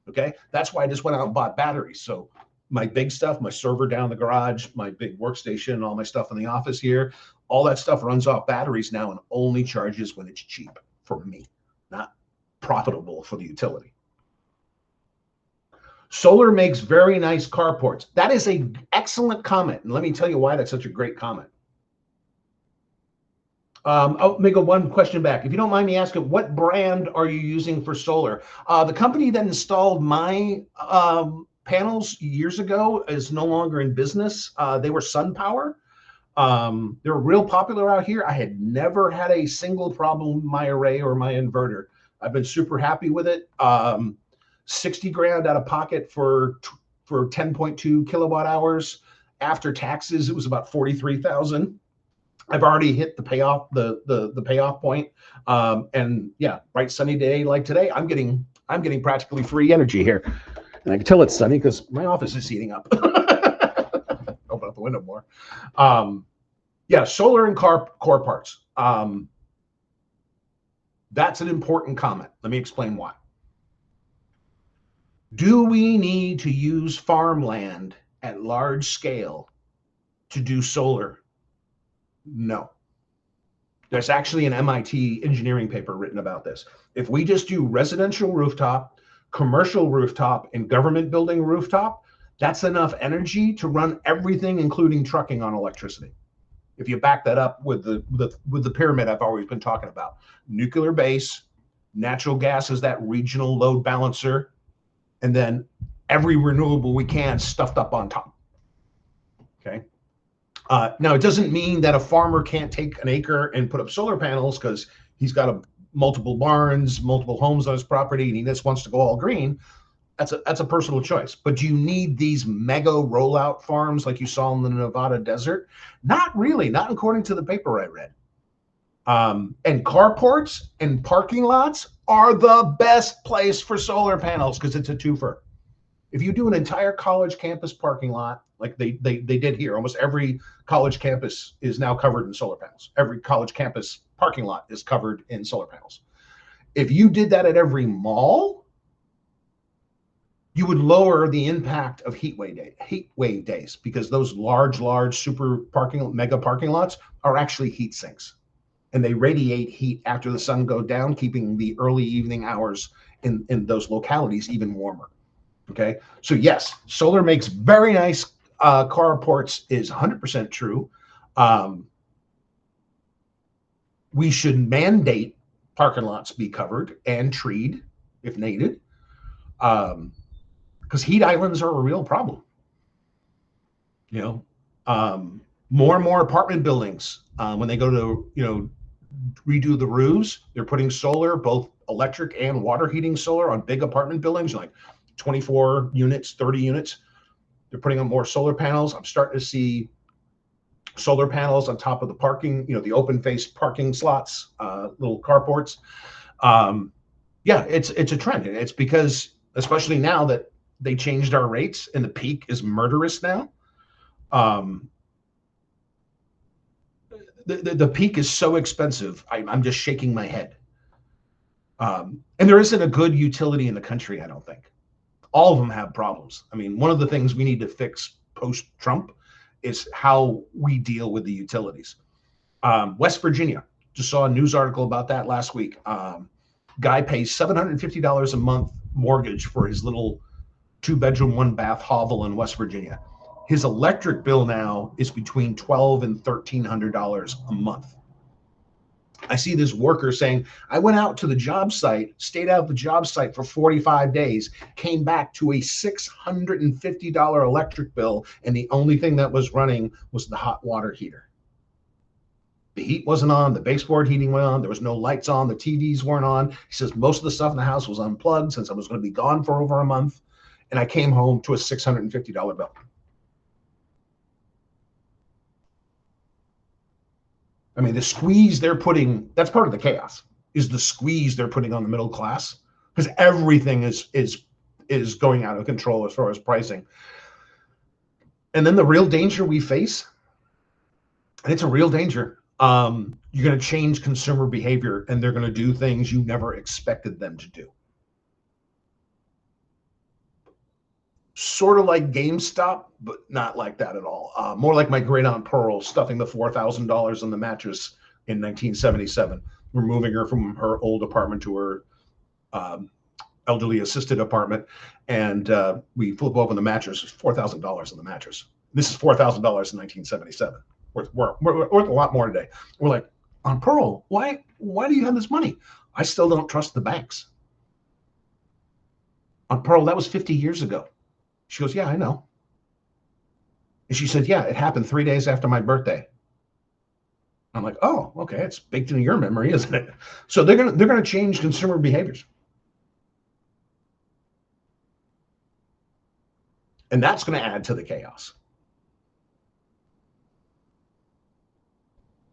Okay. That's why I just went out and bought batteries. So my big stuff, my server down in the garage, my big workstation, all my stuff in the office here, all that stuff runs off batteries now and only charges when it's cheap for me, not profitable for the utility. Solar makes very nice carports. That is an excellent comment. And let me tell you why that's such a great comment. Let me go one question back. If you don't mind me asking, what brand are you using for solar? The company that installed my panels years ago is no longer in business. They were SunPower. They were real popular out here. I had never had a single problem with my array or my inverter. I've been super happy with it. 60 grand out of pocket for 10.2 kilowatt hours. After taxes, it was about 43,000. I've already hit the payoff, the payoff point. And yeah, bright sunny day like today, I'm getting practically free energy here. And I can tell it's sunny because my office is heating up. Open up the window more. Yeah, solar and core parts. That's an important comment. Let me explain why. Do we need to use farmland at large scale to do solar? No. There's actually an MIT engineering paper written about this. If we just do residential rooftop, commercial rooftop, and government building rooftop, that's enough energy to run everything, including trucking, on electricity. if you back that up with the pyramid I've always been talking about, nuclear base, natural gas is that regional load balancer, and then every renewable we can stuffed up on top. Okay. Now, it doesn't mean that a farmer can't take an acre and put up solar panels because he's got multiple barns, multiple homes on his property, and he just wants to go all green. That's a personal choice. But do you need these mega rollout farms like you saw in the Nevada desert? Not really, not according to the paper I read. And carports and parking lots are the best place for solar panels because it's a twofer. If you do an entire college campus parking lot, like they did here, almost every college campus is now covered in solar panels. Every college campus parking lot is covered in solar panels. If you did that at every mall, you would lower the impact of heat wave days because those large mega parking lots are actually heat sinks, and they radiate heat after the sun goes down, keeping the early evening hours in those localities even warmer. Okay, so yes, solar makes very nice carports is 100% true. We should mandate parking lots be covered and treed if needed, because heat islands are a real problem. More and more apartment buildings, when they go to redo the roofs, they're putting solar, both electric and water heating solar on big apartment buildings, like 24 units, 30 units. They're putting on more solar panels. I'm starting to see solar panels on top of the parking, the open face parking slots, little carports. Yeah, it's a trend. And it's because, especially now that they changed our rates and the peak is murderous now. The peak is so expensive. I'm just shaking my head. And there isn't a good utility in the country, I don't think. All of them have problems. I mean, one of the things we need to fix post-Trump is how we deal with the utilities. West Virginia, just saw a news article about that last week. Guy pays $750 a month mortgage for his little 2-bedroom, 1-bath hovel in West Virginia. His electric bill now is between $1,200 and $1,300 a month. I see this worker saying, I went out to the job site, stayed out at the job site for 45 days, came back to a $650 electric bill, and the only thing that was running was the hot water heater. The heat wasn't on, the baseboard heating went on, there was no lights on, the TVs weren't on. He says most of the stuff in the house was unplugged since I was going to be gone for over a month, and I came home to a $650 bill. I mean, the squeeze they're putting, that's part of the chaos, is the squeeze they're putting on the middle class, because everything is going out of control as far as pricing. And then the real danger we face, and it's a real danger, you're going to change consumer behavior and they're going to do things you never expected them to do. Sort of like GameStop, but not like that at all. More like my great aunt Pearl stuffing the $4,000 in the mattress in 1977, removing her from her old apartment to her elderly assisted apartment, and we flip open the mattress. $4,000 in the mattress. This is $4,000 in 1977. Worth a lot more today. We're like, Aunt Pearl, why do you have this money? I still don't trust the banks. Aunt Pearl, that was 50 years ago. She goes, yeah, I know. And she said, yeah, it happened 3 days after my birthday. I'm like, oh, okay, it's baked into your memory, isn't it? So they're gonna change consumer behaviors. And that's gonna add to the chaos.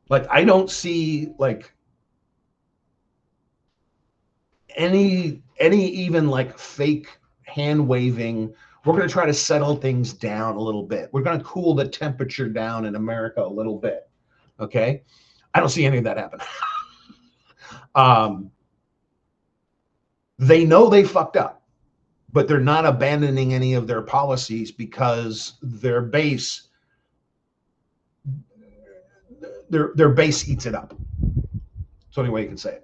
Like, I don't see like any even like fake hand waving. We're going to try to settle things down a little bit. We're going to cool the temperature down in America a little bit. Okay. I don't see any of that happen. They know they fucked up, but they're not abandoning any of their policies because their base eats it up. It's the only way you can say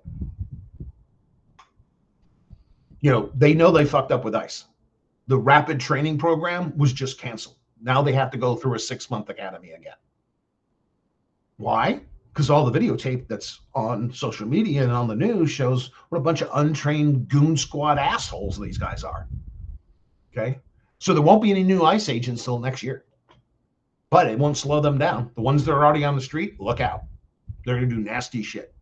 it. They know they fucked up with ICE. The rapid training program was just canceled. Now they have to go through a 6-month academy again. Why? Because all the videotape that's on social media and on the news shows what a bunch of untrained goon squad assholes these guys are. Okay. So there won't be any new ICE agents until next year. But it won't slow them down. The ones that are already on the street, look out. They're going to do nasty shit.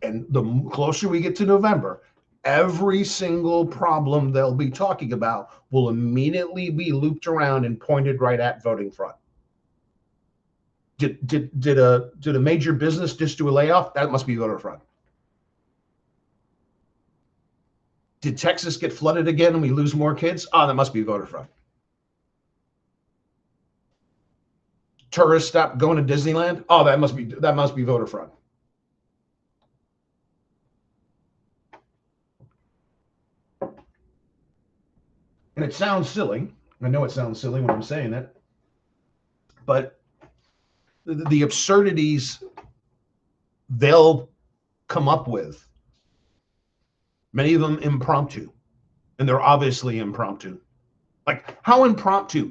And the closer we get to November, every single problem they'll be talking about will immediately be looped around and pointed right at voting fraud. Did a major business just do a layoff? That must be voter fraud. Did Texas get flooded again and we lose more kids? Oh, that must be voter fraud. Tourists stop going to Disneyland? Oh, that must be voter fraud. And it sounds silly. I know it sounds silly when I'm saying it, but the absurdities they'll come up with, many of them impromptu, and they're obviously impromptu. Like, how impromptu?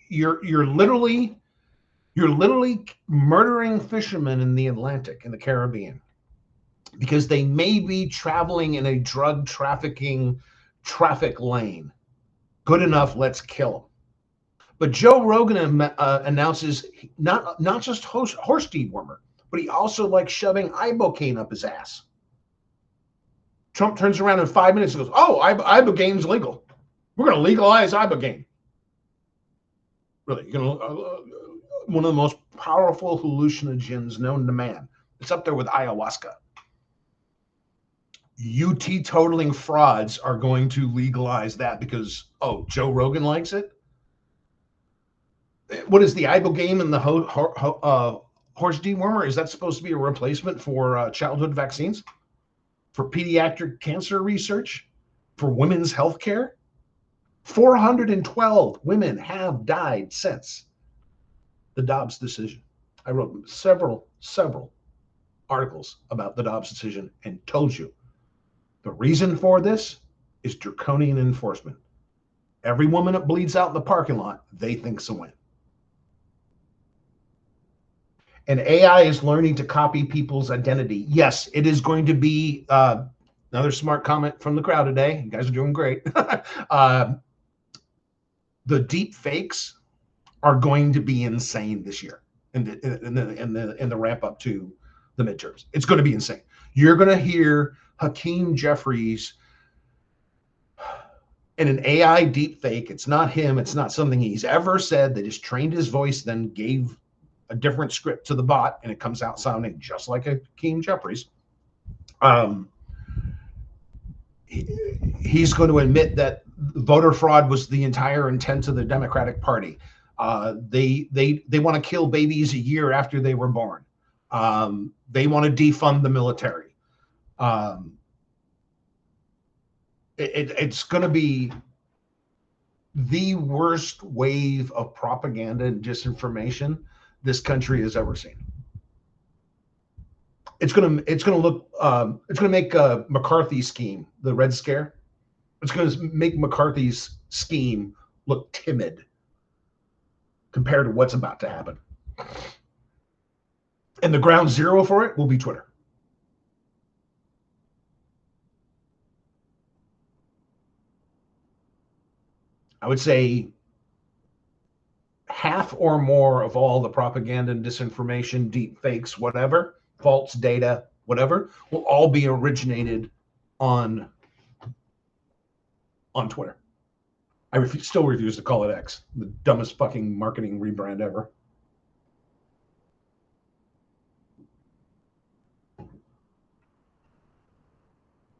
You're literally murdering fishermen in the Atlantic, in the Caribbean, because they may be traveling in a drug trafficking traffic lane. Good enough, let's kill them. But Joe Rogan announces not just horse dewormer, but he also likes shoving ibogaine up his ass. Trump turns around in 5 minutes and goes, "Oh, ibogaine's legal. We're going to legalize ibogaine." Really, one of the most powerful hallucinogens known to man. It's up there with ayahuasca. You teetotaling frauds are going to legalize that because, oh, Joe Rogan likes it? What is the ibogaine and the horse dewormer? Is that supposed to be a replacement for childhood vaccines? For pediatric cancer research? For women's health care? 412 women have died since the Dobbs decision. I wrote several articles about the Dobbs decision and told you the reason for this is draconian enforcement. Every woman that bleeds out in the parking lot, they think's a win. And AI is learning to copy people's identity. Yes, it is going to be another smart comment from the crowd today. You guys are doing great. The deep fakes are going to be insane this year in the ramp up to the midterms. It's going to be insane. You're going to hear Hakeem Jeffries in an AI deep fake. It's not him. It's not something he's ever said. They just trained his voice, then gave a different script to the bot, and it comes out sounding just like Hakeem Jeffries. He's going to admit that voter fraud was the entire intent of the Democratic Party. They want to kill babies a year after they were born. They want to defund the military. It's going to be the worst wave of propaganda and disinformation this country has ever seen. It's going to make McCarthy's scheme, the Red Scare. It's going to make McCarthy's scheme look timid compared to what's about to happen. And the ground zero for it will be Twitter. I would say half or more of all the propaganda and disinformation, deep fakes, whatever, false data, whatever, will all be originated on Twitter. I still refuse to call it X, the dumbest fucking marketing rebrand ever.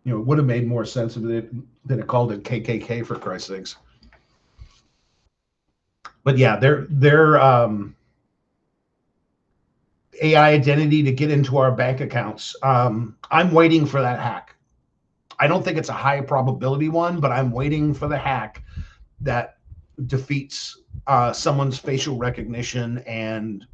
You know, it would have made more sense if it than it called it KKK, for Christ's sakes. But yeah, their AI identity to get into our bank accounts. I'm waiting for that hack. I don't think it's a high probability one, but I'm waiting for the hack that defeats someone's facial recognition and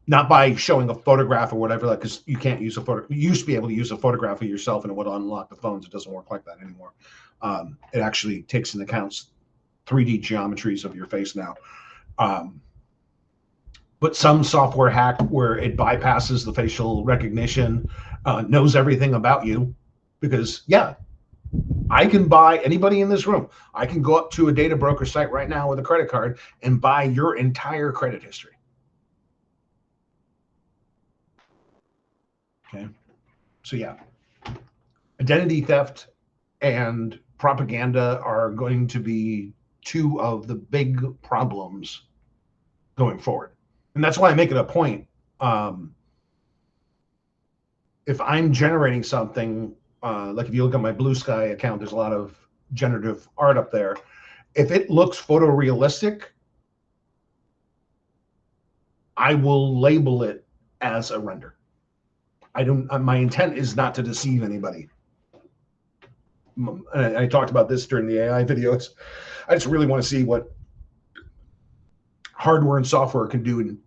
not by showing a photograph or whatever, like, because you can't use a photo. You used to be able to use a photograph of yourself and it would unlock the phones. It doesn't work like that anymore. It actually takes into account 3D geometries of your face now. but some software hack where it bypasses the facial recognition, knows everything about you. Because yeah, I can buy anybody in this room. I can go up to a data broker site right now with a credit card and buy your entire credit history. Okay. So yeah, identity theft and propaganda are going to be two of the big problems going forward. And that's why I make it a point. If I'm generating something, like if you look at my Blue Sky account, there's a lot of generative art up there. If it looks photorealistic, I will label it as a render. My intent is not to deceive anybody. I talked about this during the AI videos. I just really want to see what hardware and software can do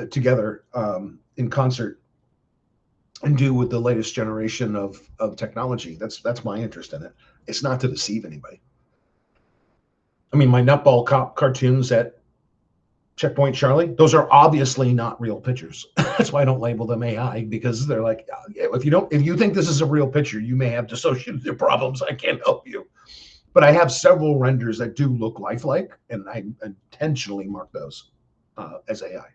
together in concert and do with the latest generation of technology. That's my interest in it. It's not to deceive anybody. I mean, my NutBallCop cartoons at Checkpoint Charlie, those are obviously not real pictures. That's why I don't label them AI, because they're like, if you think this is a real picture, you may have dissociative problems. I can't help you. But I have several renders that do look lifelike, and I intentionally mark those as AI.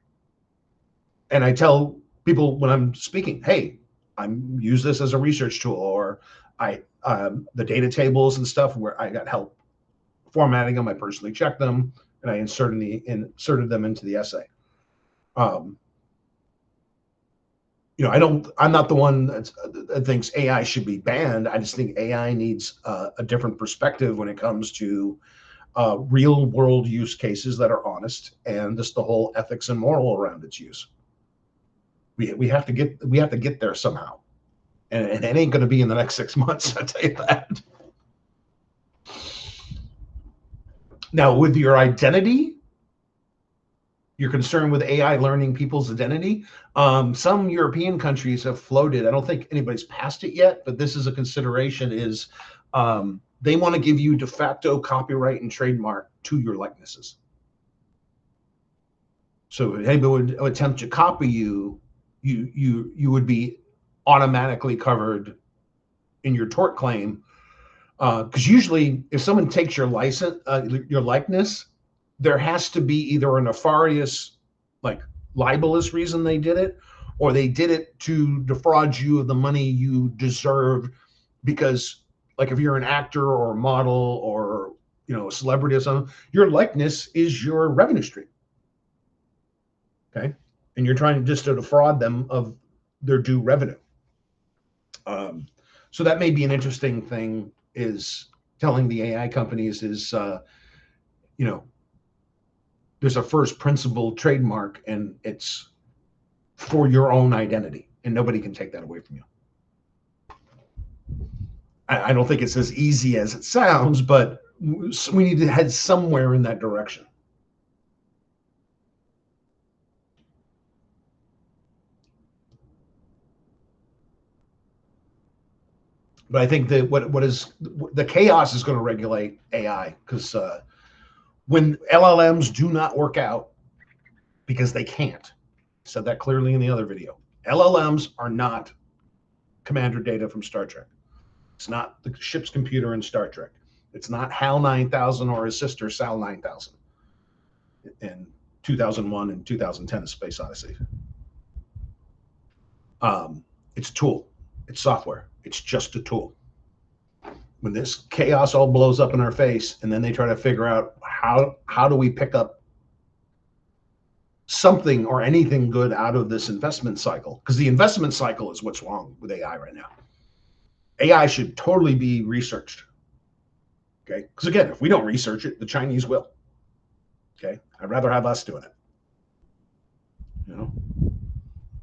And I tell people when I'm speaking, hey, I'm use this as a research tool, or the data tables and stuff where I got help formatting them, I personally checked them, and I inserted them into the essay. I'm not the one that thinks AI should be banned. I just think AI needs a different perspective when it comes to real world use cases that are honest, and just the whole ethics and moral around its use. We have to get there somehow, and it ain't going to be in the next 6 months. I tell you that. Now, with your identity, you're concerned with AI learning people's identity. Some European countries have floated. I don't think anybody's passed it yet, but this is a consideration. Is they want to give you de facto copyright and trademark to your likenesses. So if anybody would attempt to copy you, you would be automatically covered in your tort claim. Because usually, if someone takes your license, your likeness, there has to be either a nefarious, like libelous reason they did it, or they did it to defraud you of the money you deserve. Because, like, if you're an actor or a model or a celebrity or something, your likeness is your revenue stream. Okay, and you're trying just to defraud them of their due revenue. So that may be an interesting thing. Is telling the AI companies is, there's a first principle trademark, and it's for your own identity, and nobody can take that away from you. I don't think it's as easy as it sounds, but we need to head somewhere in that direction. But I think that what is the chaos is going to regulate AI, because when LLMs do not work out, because they can't, I said that clearly in the other video. LLMs are not commander data from Star Trek. It's not the ship's computer in Star Trek. It's not HAL 9000 or his sister SAL 9000 in 2001 and 2010, A Space Odyssey. It's a tool. It's software. It's just a tool. When this chaos all blows up in our face, and then they try to figure out how do we pick up something or anything good out of this investment cycle, because the investment cycle is what's wrong with AI right now. AI should totally be researched. Okay, because again, if we don't research it, the Chinese will. Okay, I'd rather have us doing it.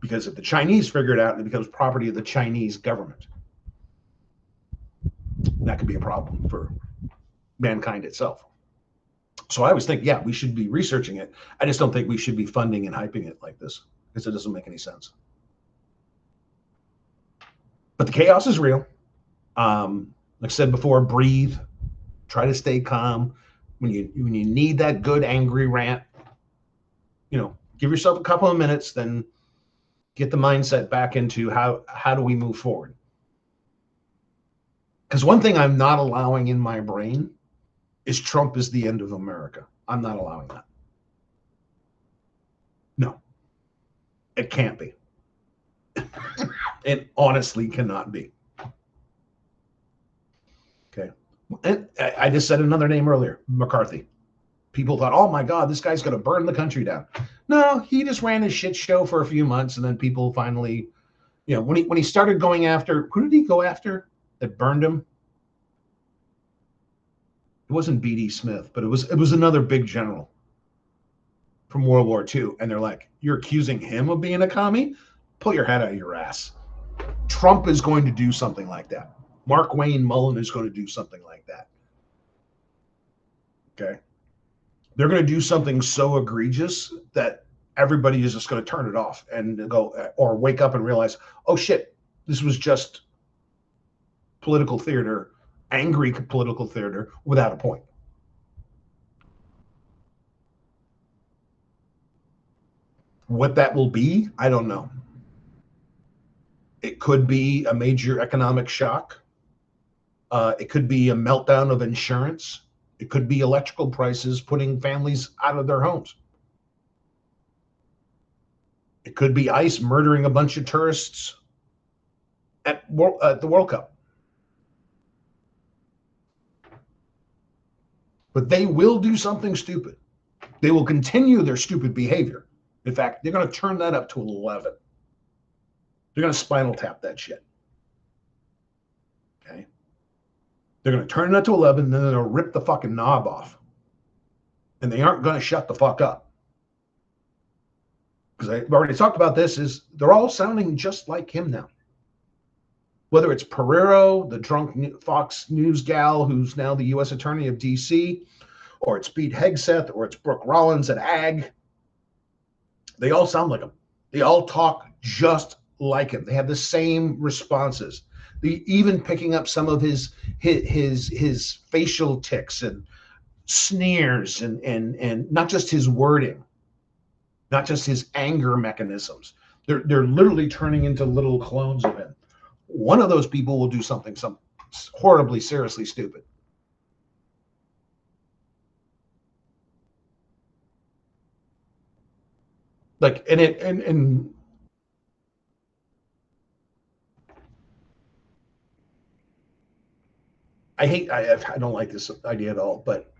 Because if the Chinese figure it out, it becomes property of the Chinese government. That could be a problem for mankind itself. So I always think, yeah, we should be researching it. I just don't think we should be funding and hyping it like this, because it doesn't make any sense. But the chaos is real. Like I said before, breathe. Try to stay calm. When you need that good angry rant, Give yourself a couple of minutes, then get the mindset back into how do we move forward? Because one thing I'm not allowing in my brain is Trump is the end of America. I'm not allowing that. No, it can't be. It honestly cannot be. Okay. And I just said another name earlier, McCarthy. People thought, oh my God, this guy's going to burn the country down. No, he just ran his shit show for a few months, and then people finally, you know, when he started going after, who did he go after that burned him? It wasn't B.D. Smith, but it was another big general from World War II. And they're like, you're accusing him of being a commie? Pull your head out of your ass. Trump is going to do something like that. Mark Wayne Mullen is going to do something like that. Okay. They're going to do something so egregious that everybody is just going to turn it off and go, or wake up and realize, oh shit, this was just political theater, angry political theater without a point. What that will be, I don't know. It could be a major economic shock. It could be a meltdown of insurance. It could be electrical prices putting families out of their homes. It could be ICE murdering a bunch of tourists at the World Cup. But they will do something stupid. They will continue their stupid behavior. In fact, they're going to turn that up to 11. They're going to spinal tap that shit. Okay? They're going to turn that to 11, and then they'll rip the fucking knob off. And they aren't going to shut the fuck up. Because I've already talked about this, is they're all sounding just like him now. Whether it's Pereiro, the drunk Fox News gal who's now the U.S. Attorney of D.C., or it's Pete Hegseth, or it's Brooke Rollins at AG, they all sound like him. They all talk just like him. They have the same responses. Even picking up some of his facial tics and sneers and not just his wording, not just his anger mechanisms. They're literally turning into little clones of him. One of those people will do something horribly, seriously stupid. Like, and I don't like this idea at all, but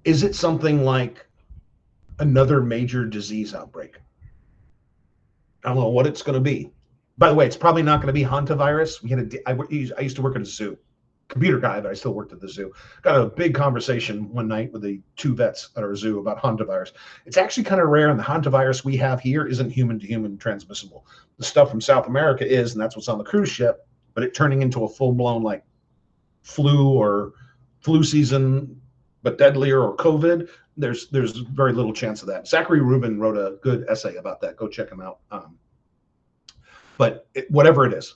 is it something like another major disease outbreak? I don't know what it's going to be. By the way, it's probably not going to be hantavirus. I used to work at a zoo, computer guy, but I still worked at the zoo. Got a big conversation one night with the two vets at our zoo about hantavirus. It's actually kind of rare, and the hantavirus we have here isn't human to human transmissible. The stuff from South America is, and that's what's on the cruise ship, but it turning into a full-blown like flu season, but deadlier, or COVID, there's very little chance of that. Zachary Rubin wrote a good essay about that. Go check him out. But whatever it is,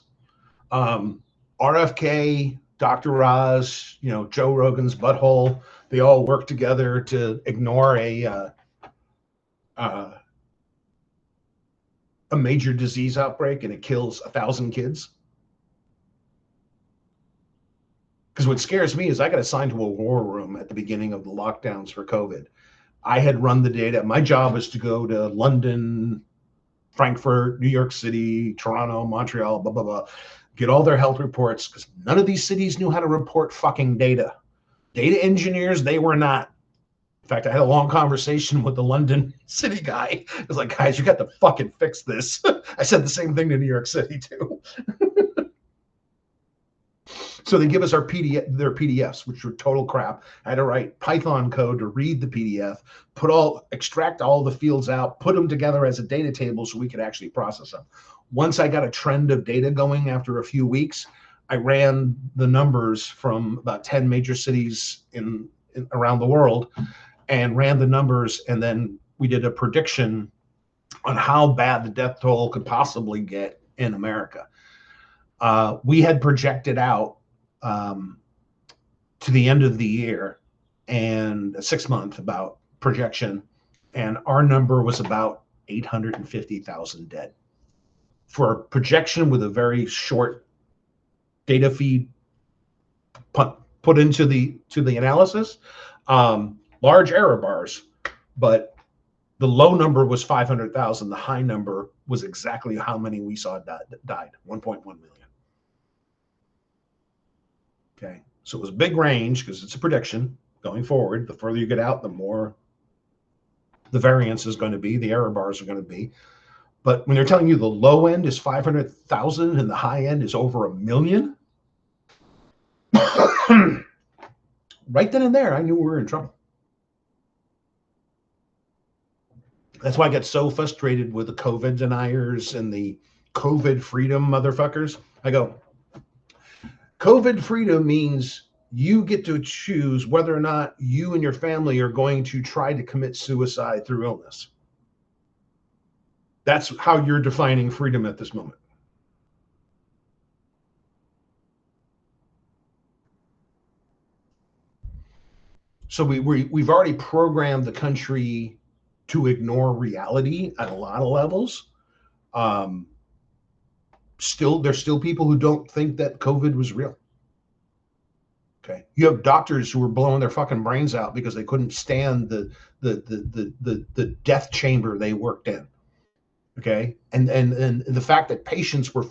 RFK, Dr. Oz, Joe Rogan's butthole, they all work together to ignore a major disease outbreak, and it kills 1,000 kids. Because what scares me is I got assigned to a war room at the beginning of the lockdowns for COVID. I had run the data. My job was to go to London, Frankfurt, New York City, Toronto, Montreal, blah, blah, blah, get all their health reports, because none of these cities knew how to report fucking data. Data engineers, they were not. In fact, I had a long conversation with the London city guy. I was like, guys, you got to fucking fix this. I said the same thing to New York City too. So they give us their PDFs, which were total crap. I had to write Python code to read the PDF, extract all the fields out, put them together as a data table so we could actually process them. Once I got a trend of data going after a few weeks, I ran the numbers from about 10 major cities around the world and ran the numbers. And then we did a prediction on how bad the death toll could possibly get in America. We had projected out to the end of the year and a 6-month about projection, and our number was about 850,000 dead for a projection with a very short data feed put into the analysis. Large error bars, but the low number was 500,000. The high number was exactly how many we saw died, 1.1 million. Okay, so it was a big range because it's a prediction going forward. The further you get out, the more the variance is going to be, the error bars are going to be. But when they're telling you the low end is 500,000 and the high end is over 1 million, right then and there, I knew we were in trouble. That's why I get so frustrated with the COVID deniers and the COVID freedom motherfuckers. I go, COVID freedom means you get to choose whether or not you and your family are going to try to commit suicide through illness. That's how you're defining freedom at this moment. So we've already programmed the country to ignore reality at a lot of levels. There's still people who don't think that COVID was real. Okay, you have doctors who were blowing their fucking brains out because they couldn't stand the death chamber they worked in. Okay, and the fact that patients were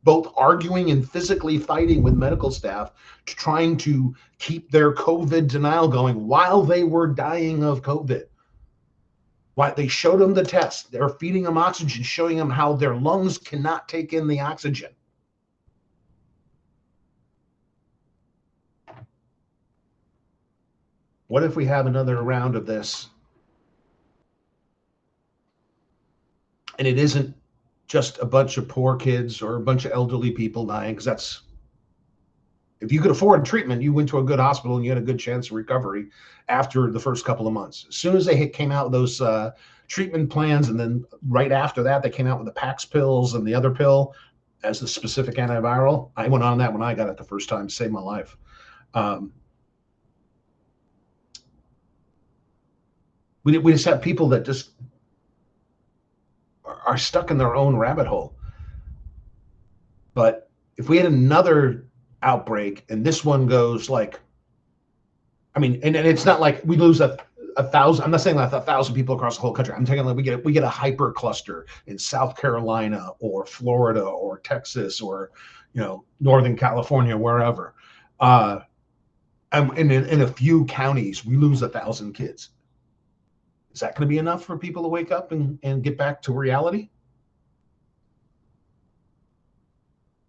both arguing and physically fighting with medical staff trying to keep their COVID denial going while they were dying of COVID. Why they showed them the test. They're feeding them oxygen, showing them how their lungs cannot take in the oxygen. What if we have another round of this? And it isn't just a bunch of poor kids or a bunch of elderly people dying, because that's, if you could afford treatment, you went to a good hospital and you had a good chance of recovery after the first couple of months. As soon as they came out with those treatment plans, and then right after that, they came out with the Pax pills and the other pill as the specific antiviral. I went on that when I got it the first time, saved my life. We just have people that just are stuck in their own rabbit hole. But if we had another outbreak and this one goes like, I mean, and it's not like we lose a thousand. I'm not saying like 1,000 people across the whole country. I'm talking like we get a hyper cluster in South Carolina or Florida or Texas or, Northern California, wherever. And in a few counties, we lose 1,000 kids. Is that going to be enough for people to wake up and get back to reality?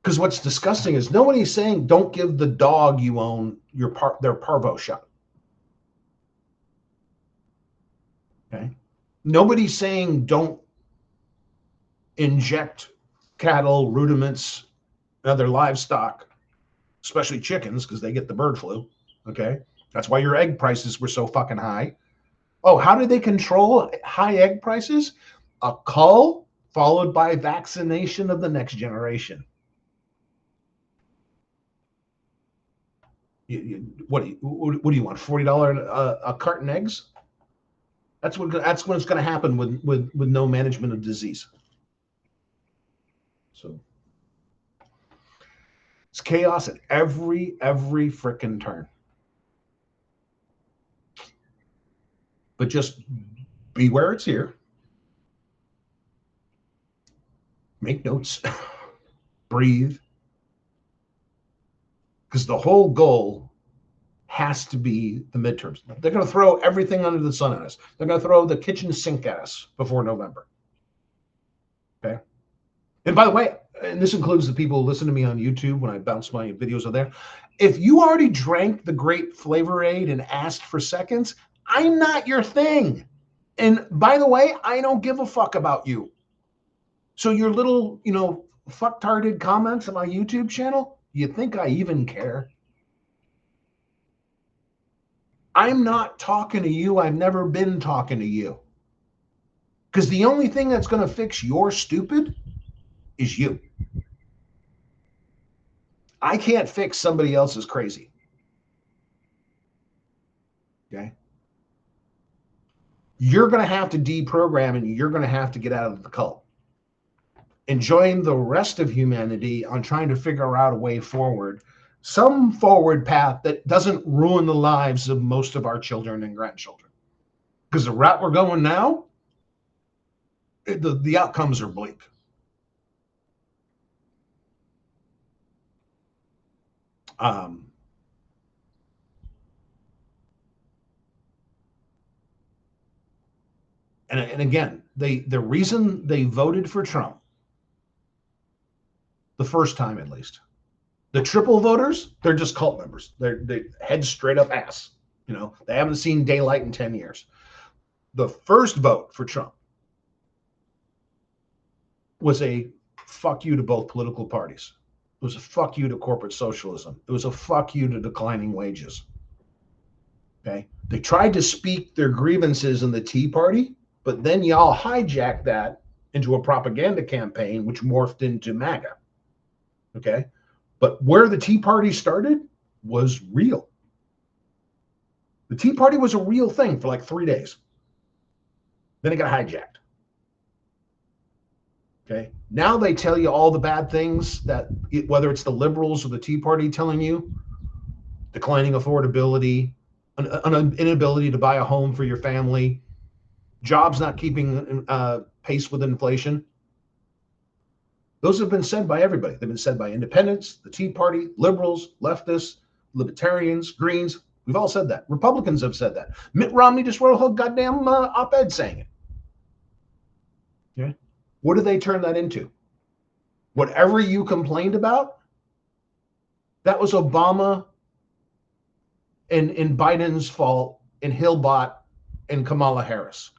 Because what's disgusting is nobody's saying don't give the dog you own their parvo shot. Okay. Nobody's saying don't inject cattle, rudiments, other livestock, especially chickens, because they get the bird flu. Okay. That's why your egg prices were so fucking high. Oh, how did they control high egg prices? A cull followed by vaccination of the next generation. What do you want? $40 a carton eggs? That's what's going to happen with no management of disease. So it's chaos at every frickin' turn. But just beware it's here. Make notes. Breathe. Because the whole goal has to be the midterms. They're going to throw everything under the sun at us. They're going to throw the kitchen sink at us before November. Okay. And by the way, and this includes the people who listen to me on YouTube when I bounce my videos on there. If you already drank the great Flavor Aid and asked for seconds, I'm not your thing. And by the way, I don't give a fuck about you. So your little, fucktarded comments on my YouTube channel, you think I even care? I'm not talking to you. I've never been talking to you. Because the only thing that's going to fix your stupid is you. I can't fix somebody else's crazy. Okay. You're going to have to deprogram and you're going to have to get out of the cult and join the rest of humanity on trying to figure out a way forward, some forward path that doesn't ruin the lives of most of our children and grandchildren. Because the route we're going now, the outcomes are bleak. And again, the reason they voted for Trump, the first time at least, the triple voters, they're just cult members. They head straight up ass. You know, they haven't seen daylight in 10 years. The first vote for Trump was a fuck you to both political parties. It was a fuck you to corporate socialism. It was a fuck you to declining wages. Okay. They tried to speak their grievances in the Tea Party, but then y'all hijacked that into a propaganda campaign, which morphed into MAGA. Okay. But where the Tea Party started was real. The Tea Party was a real thing for like 3 days. Then it got hijacked. Okay. Now they tell you all the bad things that, whether it's the liberals or the Tea Party telling you, declining affordability, an inability to buy a home for your family, jobs not keeping pace with inflation. Those have been said by everybody. They've been said by independents, the Tea Party, liberals, leftists, libertarians, Greens. We've all said that. Republicans have said that. Mitt Romney just wrote a whole goddamn op-ed saying it. Okay. What do they turn that into? Whatever you complained about, that was Obama and Biden's fault, and Hillbot and Kamala Harris.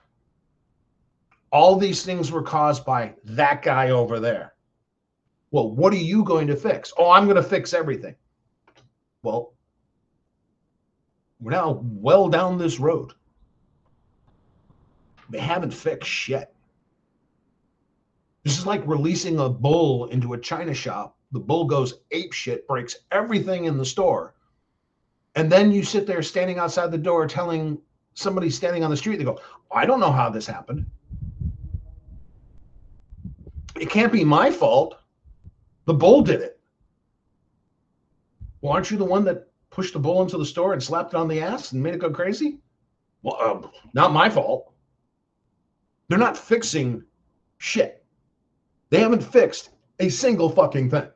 All these things were caused by that guy over there. Well, what are you going to fix? Oh, I'm going to fix everything. Well, we're now well down this road. They haven't fixed shit. This is like releasing a bull into a china shop. The bull goes apeshit, breaks everything in the store. And then you sit there standing outside the door telling somebody standing on the street, they go, I don't know how this happened. It can't be my fault. The bull did it. Well, aren't you the one that pushed the bull into the store and slapped it on the ass and made it go crazy? Well, not my fault. They're not fixing shit. They haven't fixed a single fucking thing.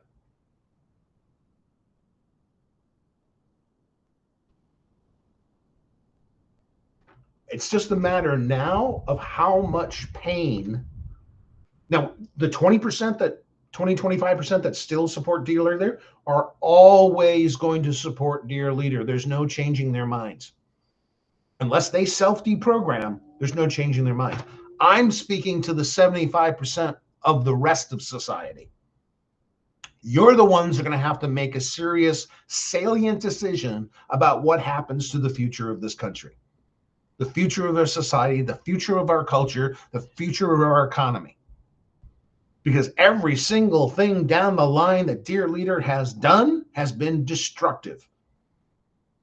It's just a matter now of how much pain. Now, the 20% that 25% that still support dear leader are always going to support dear leader. There's no changing their minds. Unless they self-deprogram, there's no changing their mind. I'm speaking to the 75% of the rest of society. You're the ones who are going to have to make a serious, salient decision about what happens to the future of this country, the future of our society, the future of our culture, the future of our economy. Because every single thing down the line that dear leader has done has been destructive.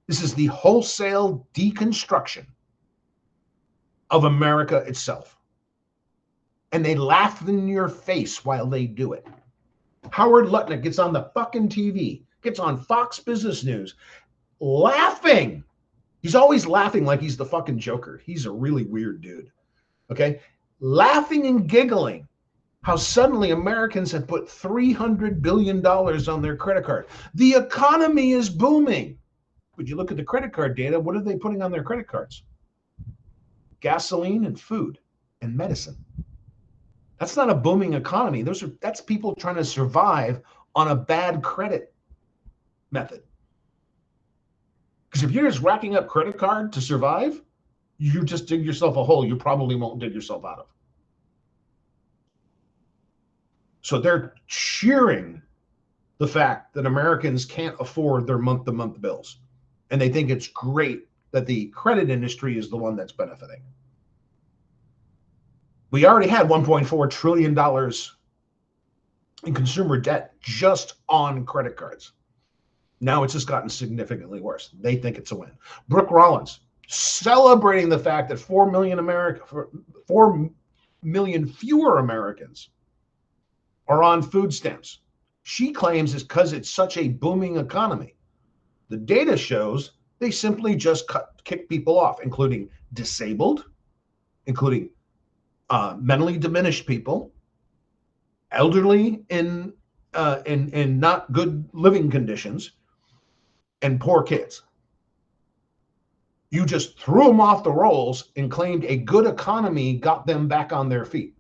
This is the wholesale deconstruction of America itself. And they laugh in your face while they do it. Howard Lutnick gets on the fucking TV, gets on Fox Business News, laughing. He's always laughing like he's the fucking Joker. He's a really weird dude. Okay? Laughing and giggling how suddenly Americans have put $300 billion on their credit card. The economy is booming. But you look at the credit card data, what are they putting on their credit cards? Gasoline and food and medicine. That's not a booming economy. That's people trying to survive on a bad credit method. Because if you're just racking up credit card to survive, you just dig yourself a hole you probably won't dig yourself out of. So they're cheering the fact that Americans can't afford their month-to-month bills. And they think it's great that the credit industry is the one that's benefiting. We already had $1.4 trillion in consumer debt just on credit cards. Now it's just gotten significantly worse. They think it's a win. Brooke Rollins, celebrating the fact that 4 million fewer Americans are on food stamps. She claims it's because it's such a booming economy. The data shows they simply just kick people off, including disabled, including mentally diminished people, elderly in not good living conditions, and poor kids. You just threw them off the rolls and claimed a good economy got them back on their feet.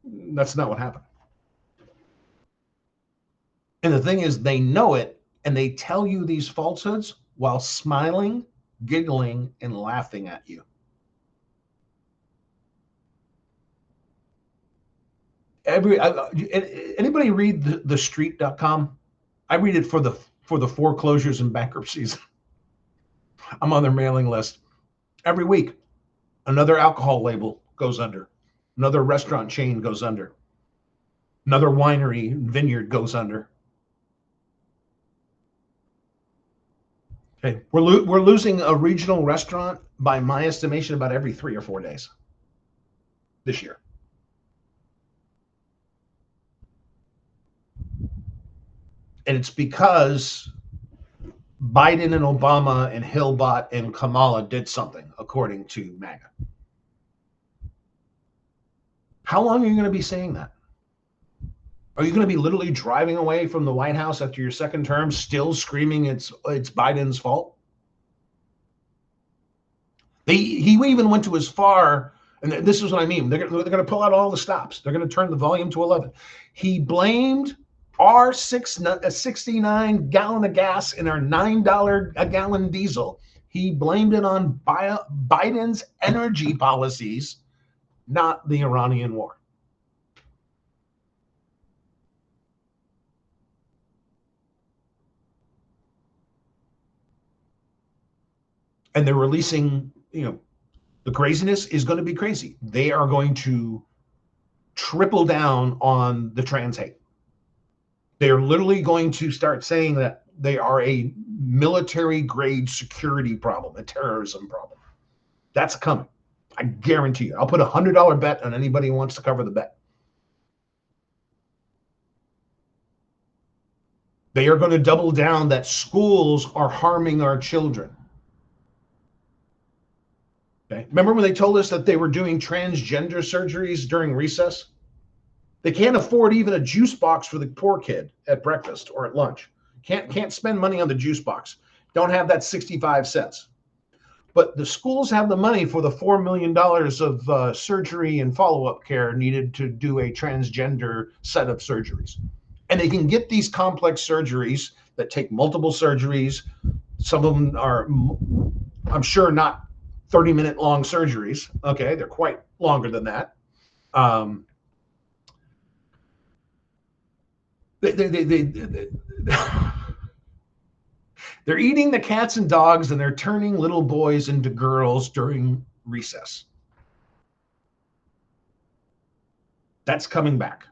That's not what happened. And the thing is, they know it, and they tell you these falsehoods while smiling, giggling, and laughing at you. Anybody read thestreet.com? I read it for the foreclosures and bankruptcies. I'm on their mailing list. Every week, another alcohol label goes under. Another restaurant chain goes under. Another winery, vineyard goes under. Okay, we're losing a regional restaurant, by my estimation, about every 3 or 4 days this year. And it's because Biden and Obama and Hillbot and Kamala did something, according to MAGA. How long are you going to be saying that? Are you going to be literally driving away from the White House after your second term, still screaming it's Biden's fault? He even went to as far, and this is what I mean. They're going to pull out all the stops. They're going to turn the volume to 11. He blamed our 69 gallon of gas and our $9 a gallon diesel. He blamed it on Biden's energy policies, not the Iranian war. And they're releasing, the craziness is going to be crazy. They are going to triple down on the trans hate. They're literally going to start saying that they are a military grade security problem, a terrorism problem. That's coming. I guarantee you. I'll put $100 bet on anybody who wants to cover the bet. They are going to double down that schools are harming our children. Okay. Remember when they told us that they were doing transgender surgeries during recess? They can't afford even a juice box for the poor kid at breakfast or at lunch. Can't spend money on the juice box. Don't have that 65 cents. But the schools have the money for the $4 million of surgery and follow-up care needed to do a transgender set of surgeries. And they can get these complex surgeries that take multiple surgeries. Some of them are, I'm sure, not 30-minute long surgeries. Okay, they're quite longer than that. They're eating the cats and dogs, and they're turning little boys into girls during recess. That's coming back.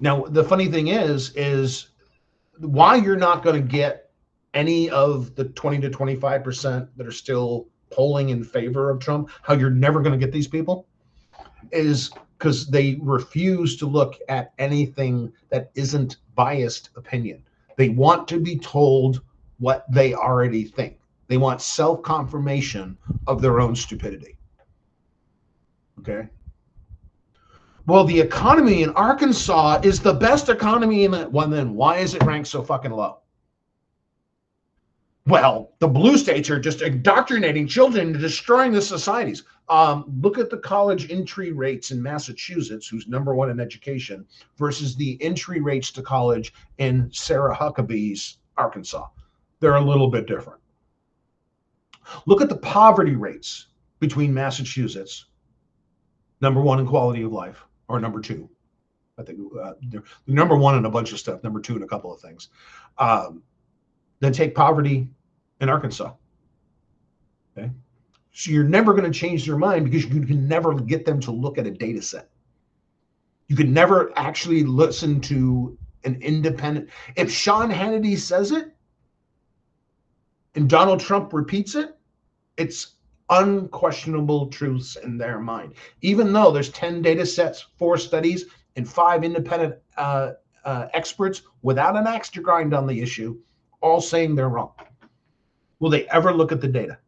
Now, the funny thing is why you're not going to get any of the 20 to 25% that are still polling in favor of Trump, how you're never going to get these people, is because they refuse to look at anything that isn't biased opinion. They want to be told what they already think. They want self-confirmation of their own stupidity. Okay? Well, the economy in Arkansas is the best economy in that one. Then why is it ranked so fucking low? Well, the blue states are just indoctrinating children and destroying the societies. Look at the college entry rates in Massachusetts, who's number one in education, versus the entry rates to college in Sarah Huckabee's Arkansas. They're a little bit different. Look at the poverty rates between Massachusetts, number one in quality of life, or number two. I think they're number one in a bunch of stuff, number two in a couple of things. Then take poverty in Arkansas. Okay. So you're never going to change their mind because you can never get them to look at a data set. You can never actually listen to an independent. If Sean Hannity says it, and Donald Trump repeats it, it's unquestionable truths in their mind. Even though there's 10 data sets, 4 studies, and 5 independent experts without an axe to grind on the issue, all saying they're wrong. Will they ever look at the data?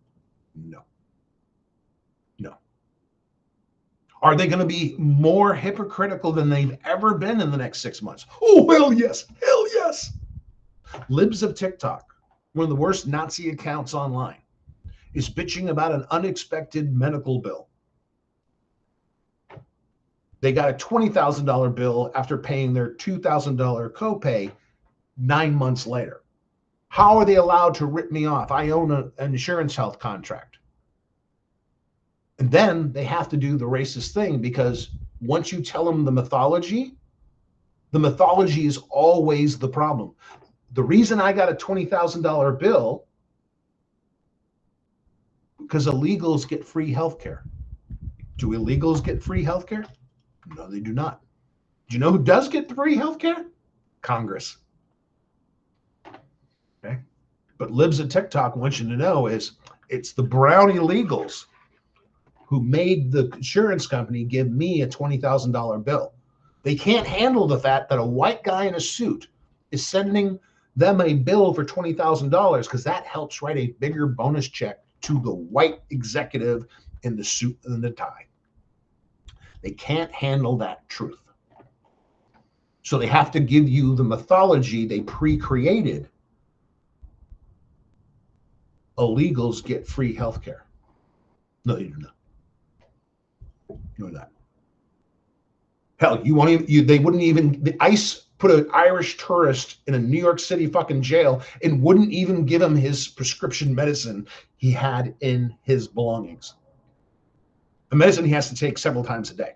No. No. Are they going to be more hypocritical than they've ever been in the next 6 months? Oh, hell yes. Hell yes. Libs of TikTok, one of the worst Nazi accounts online, is bitching about an unexpected medical bill. They got a $20,000 bill after paying their $2,000 copay 9 months later. How are they allowed to rip me off? I own an insurance health contract. And then they have to do the racist thing, because once you tell them the mythology is always the problem. The reason I got a $20,000 bill, because illegals get free healthcare. Do illegals get free healthcare? No, they do not. Do you know who does get free healthcare? Congress. Okay. But Libs of TikTok wants you to know is it's the brown illegals who made the insurance company give me a $20,000 bill. They can't handle the fact that a white guy in a suit is sending them a bill for $20,000, because that helps write a bigger bonus check to the white executive in the suit and the tie. They can't handle that truth. So they have to give you the mythology they pre-created. Illegals get free health care. No, you do not. You know that. Hell, you won't even, they wouldn't even, the ICE put an Irish tourist in a New York City fucking jail and wouldn't even give him his prescription medicine he had in his belongings. The medicine he has to take several times a day.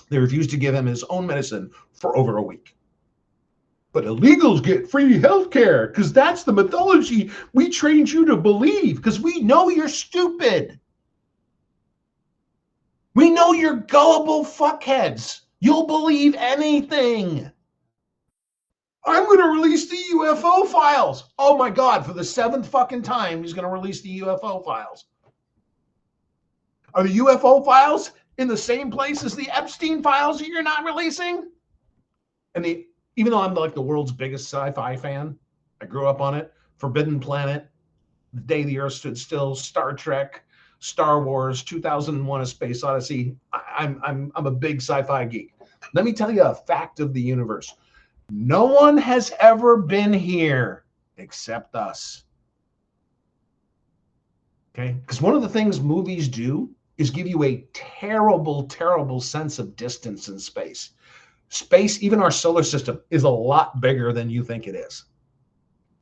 They refused to give him his own medicine for over a week. But illegals get free health care because that's the mythology we trained you to believe, because we know you're stupid. We know you're gullible fuckheads. You'll believe anything. I'm going to release the UFO files. Oh my God, for the 7th fucking time, he's going to release the UFO files. Are the UFO files in the same place as the Epstein files that you're not releasing? And even though I'm like the world's biggest sci-fi fan, I grew up on it. Forbidden Planet, The Day the Earth Stood Still, Star Trek, Star Wars, 2001: A Space Odyssey. I'm a big sci-fi geek. Let me tell you a fact of the universe. No one has ever been here except us. Okay? Because one of the things movies do is give you a terrible, terrible sense of distance in space. Space, even our solar system, is a lot bigger than you think it is.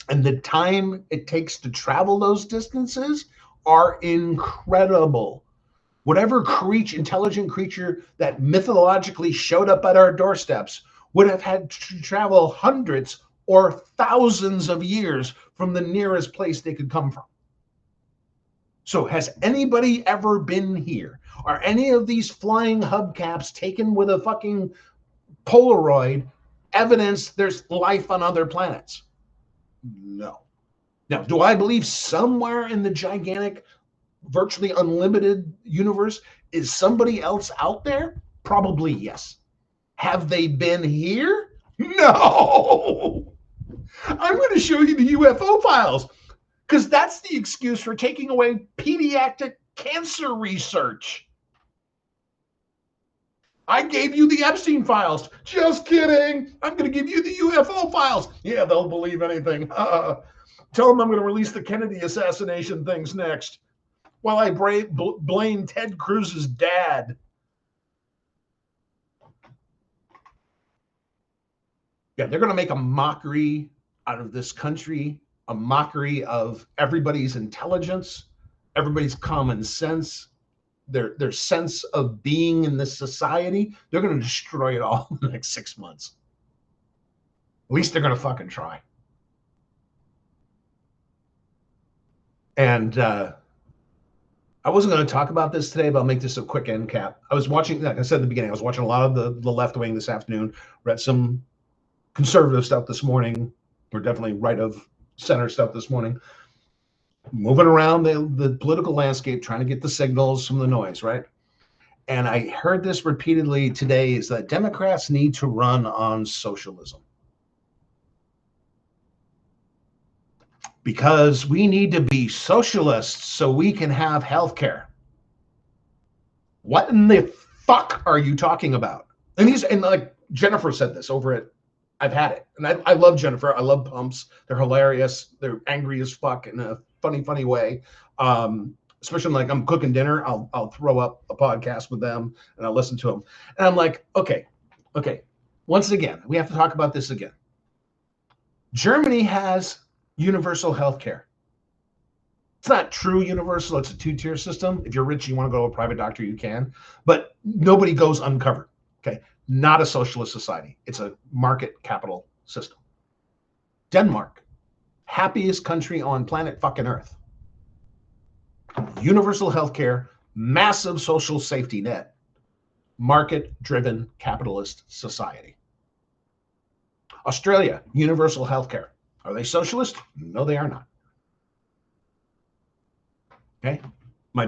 And the time it takes to travel those distances are incredible. Whatever intelligent creature that mythologically showed up at our doorsteps would have had to travel hundreds or thousands of years from the nearest place they could come from. So has anybody ever been here? Are any of these flying hubcaps taken with a fucking Polaroid evidence there's life on other planets? No. Now, do I believe somewhere in the gigantic, virtually unlimited universe is somebody else out there? Probably yes. Have they been here? No. I'm going to show you the UFO files, because that's the excuse for taking away pediatric cancer research. I gave you the Epstein files. Just kidding. I'm going to give you the UFO files. Yeah, they'll believe anything. Tell them I'm going to release the Kennedy assassination things next, while I blame Ted Cruz's dad. Yeah, they're going to make a mockery out of this country, a mockery of everybody's intelligence, everybody's common sense, their sense of being in this society. They're going to destroy it all in the next 6 months. At least they're going to fucking try. And I wasn't going to talk about this today, but I'll make this a quick end cap. I was watching, like I said at the beginning, I was watching a lot of the left wing this afternoon, read some conservative stuff this morning. We're definitely right of center stuff this morning. moving around the political landscape, trying to get the signals from the noise, right? And I heard this repeatedly today, is that Democrats need to run on socialism. Because we need to be socialists so we can have health care. What in the fuck are you talking about? And like Jennifer said this over at I've Had It. And I love Jennifer. I love Pumps. They're hilarious. They're angry as fuck in a funny way. Especially like I'm cooking dinner, I'll throw up a podcast with them and I'll listen to them. And I'm like, okay. Once again, we have to talk about this again. Germany has universal health care. It's not true universal. It's a two-tier system. If you're rich, you want to go to a private doctor, you can. But nobody goes uncovered. Okay. Not a socialist society. It's a market capital system. Denmark, happiest country on planet fucking Earth. Universal health care, massive social safety net, market-driven capitalist society. Australia, universal health care. Are they socialist? No, they are not. Okay. My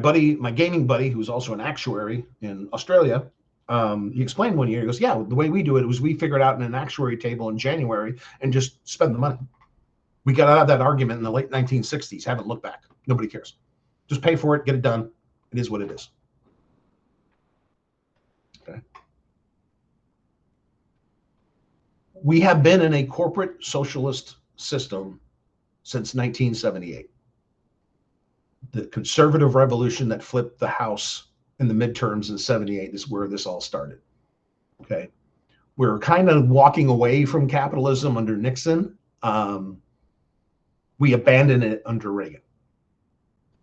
gaming buddy, who's also an actuary in Australia, he explained one year, he goes, yeah, the way we do it was we figured out in an actuary table in January and just spend the money. We got out of that argument in the late 1960s. Haven't looked back. Nobody cares. Just pay for it, get it done. It is what it is. Okay. We have been in a corporate socialist system since 1978. The conservative revolution that flipped the House in the midterms in 78 is where this all started. Okay. We're kind of walking away from capitalism under Nixon. We abandoned it under Reagan.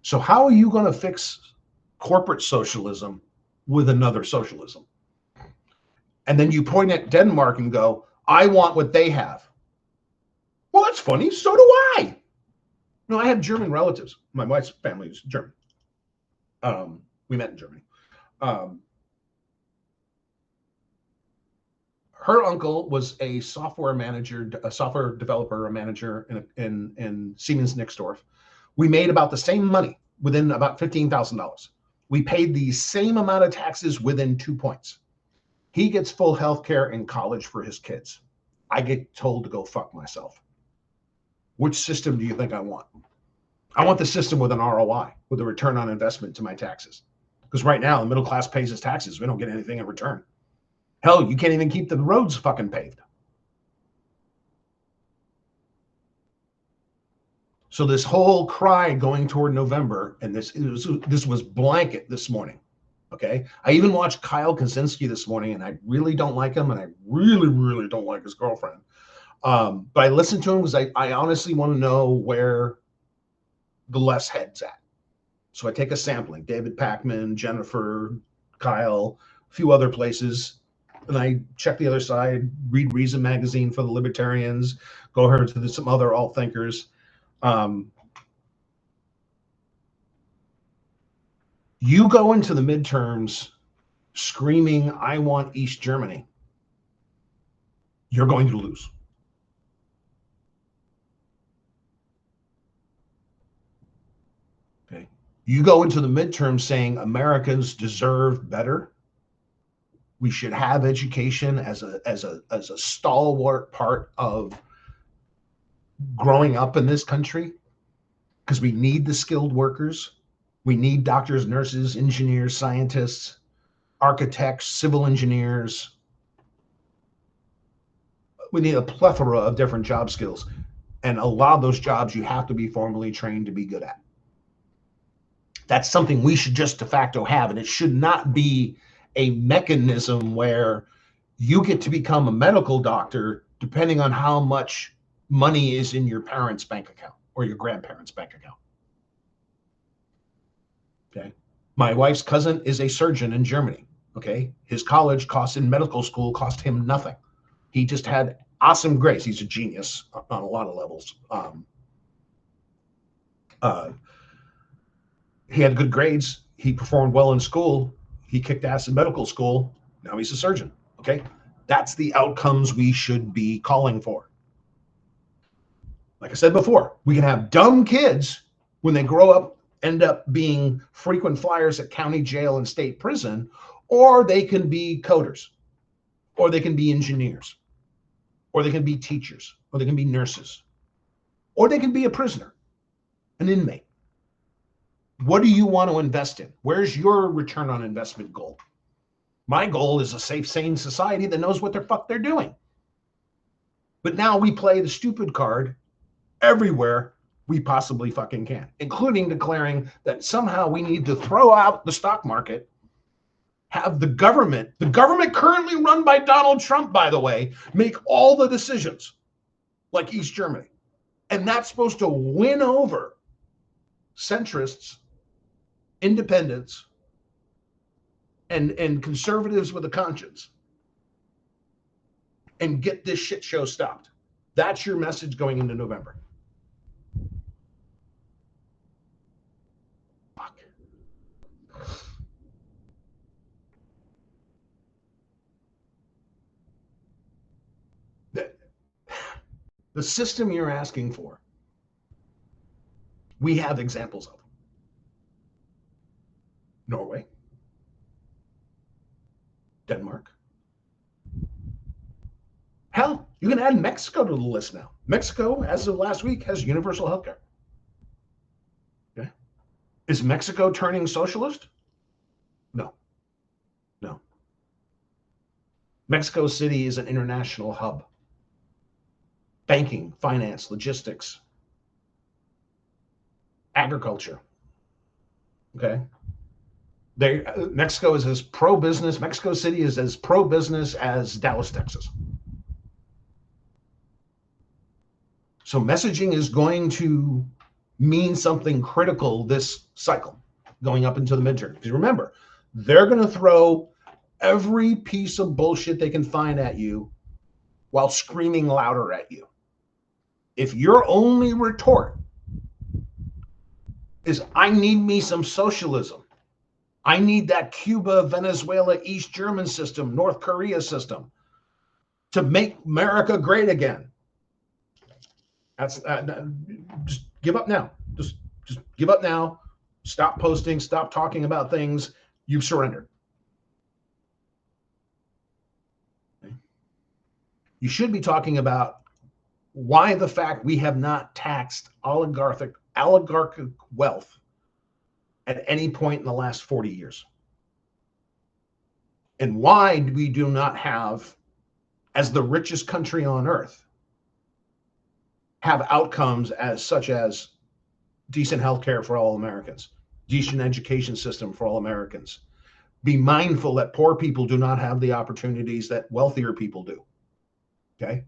So how are you going to fix corporate socialism with another socialism? And then you point at Denmark and go, I want what they have. Well, that's funny. So do I. No, I have German relatives. My wife's family is German. We met in Germany. Her uncle was a software manager, a software developer, a manager in Siemens Nixdorf. We made about the same money within about $15,000. We paid the same amount of taxes within 2 points. He gets full health care in college for his kids. I get told to go fuck myself. Which system do you think I want? I want the system with an ROI, with a return on investment to my taxes. Because right now, the middle class pays its taxes. We don't get anything in return. Hell, you can't even keep the roads fucking paved. So this whole cry going toward November, and this was blanket this morning. Okay. I even watched Kyle Kaczynski this morning, and I really don't like him, and I really don't like his girlfriend. But I listened to him because I honestly want to know where the less head's at. So I take a sampling, David Pakman, Jennifer, Kyle, a few other places, and I check the other side, read Reason Magazine for the libertarians, go over to some other alt thinkers. You go into the midterms screaming, I want East Germany, you're going to lose. Okay. You go into the midterms saying Americans deserve better. We should have education as a stalwart part of growing up in this country, because we need the skilled workers. We need doctors, nurses, engineers, scientists, architects, civil engineers. We need a plethora of different job skills. And a lot of those jobs you have to be formally trained to be good at. That's something we should just de facto have. And it should not be a mechanism where you get to become a medical doctor depending on how much money is in your parents' bank account or your grandparents' bank account. Okay. My wife's cousin is a surgeon in Germany. Okay. His college cost in medical school cost him nothing. He just had awesome grades. He's a genius on a lot of levels. He had good grades. He performed well in school. He kicked ass in medical school. Now he's a surgeon. Okay. That's the outcomes we should be calling for. Like I said before, we can have dumb kids when they grow up, end up being frequent flyers at county jail and state prison, or they can be coders, or they can be engineers, or they can be teachers, or they can be nurses, or they can be a prisoner, an inmate. What do you want to invest in? Where's your return on investment goal? My goal is a safe, sane society that knows what the fuck they're doing. But now we play the stupid card everywhere we possibly fucking can, including declaring that somehow we need to throw out the stock market, have the government currently run by Donald Trump, by the way, make all the decisions like East Germany. And that's supposed to win over centrists, independents, and conservatives with a conscience and get this shit show stopped. That's your message going into November. Fuck. The system you're asking for, we have examples of. Norway, Denmark. Hell, you can add Mexico to the list now. Mexico, as of last week, has universal healthcare. Okay. Is Mexico turning socialist? No. No. Mexico City is an international hub. Banking, finance, logistics, agriculture. Okay. Mexico is as pro-business. Mexico City is as pro-business as Dallas, Texas. So messaging is going to mean something critical this cycle, going up into the midterm. Because remember, they're going to throw every piece of bullshit they can find at you while screaming louder at you. If your only retort is, I need me some socialism, I need that Cuba, Venezuela, East German system, North Korea system to make America great again. That's just give up now. Just give up now. Stop posting. Stop talking about things. You've surrendered. Okay. You should be talking about why the fact we have not taxed oligarchic wealth at any point in the last 40 years. And why we do not have, as the richest country on earth, have outcomes such as decent health care for all Americans, decent education system for all Americans. Be mindful that poor people do not have the opportunities that wealthier people do. Okay?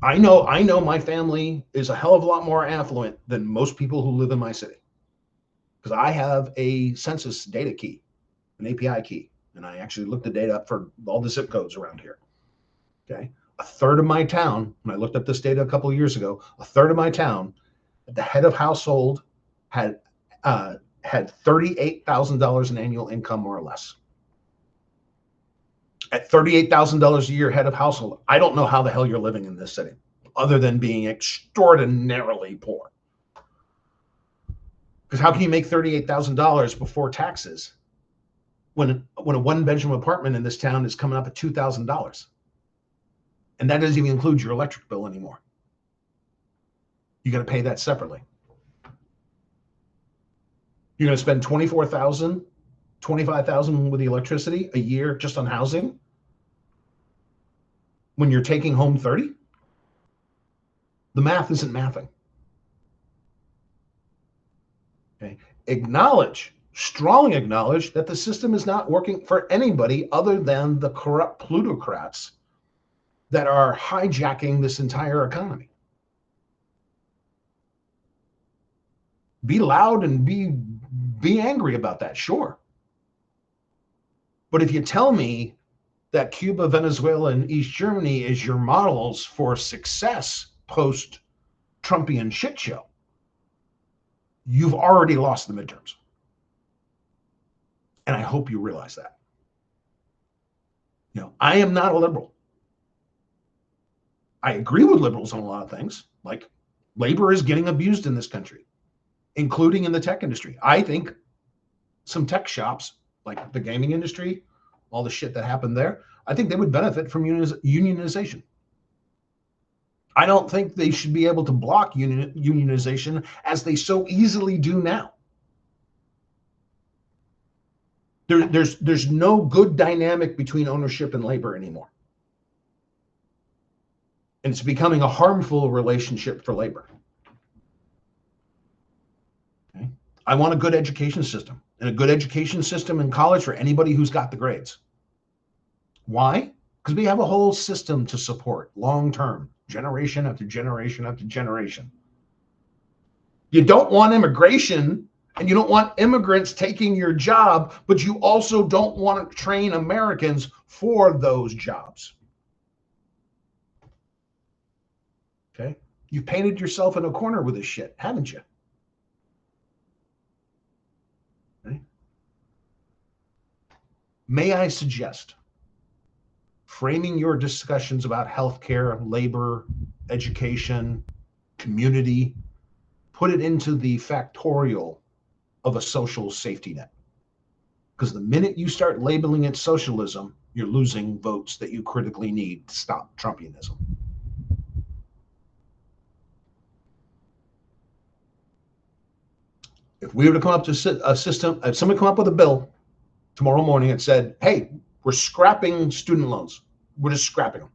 I know my family is a hell of a lot more affluent than most people who live in my city. Because I have a census data key, an API key, and I actually looked the data up for all the zip codes around here. Okay, a third of my town, when I looked up this data a couple of years ago, a third of my town, the head of household had $38,000 in annual income, more or less. At $38,000 a year, head of household, I don't know how the hell you're living in this city, other than being extraordinarily poor. Because how can you make $38,000 before taxes when a one-bedroom apartment in this town is coming up at $2,000? And that doesn't even include your electric bill anymore. You got to pay that separately. You're going to spend $24,000, $25,000 with the electricity a year just on housing when you're taking home 30? The math isn't mathing. Okay. Strongly acknowledge that the system is not working for anybody other than the corrupt plutocrats that are hijacking this entire economy. Be loud and be angry about that, sure. But if you tell me that Cuba, Venezuela, and East Germany is your models for success post-Trumpian shit show, you've already lost the midterms. And I hope you realize that. I am not a liberal. I agree with liberals on a lot of things, like labor is getting abused in this country. including in the tech industry. I think some tech shops, like the gaming industry, all the shit that happened there, I think they would benefit from unionization. I don't think they should be able to block unionization as they so easily do now. There's no good dynamic between ownership and labor anymore. And it's becoming a harmful relationship for labor. Okay? I want a good education system, and a good education system in college for anybody who's got the grades. Why? Because we have a whole system to support long-term, generation after generation after generation. You don't want immigration, and you don't want immigrants taking your job, but you also don't want to train Americans for those jobs. Okay? You've painted yourself in a corner with this shit, haven't you? Okay? May I suggest framing your discussions about healthcare, labor, education, community, put it into the factorial of a social safety net. Because the minute you start labeling it socialism, you're losing votes that you critically need to stop Trumpianism. If we were to come up to a system, if somebody come up with a bill tomorrow morning and said, hey, we're scrapping student loans, we're just scrapping them,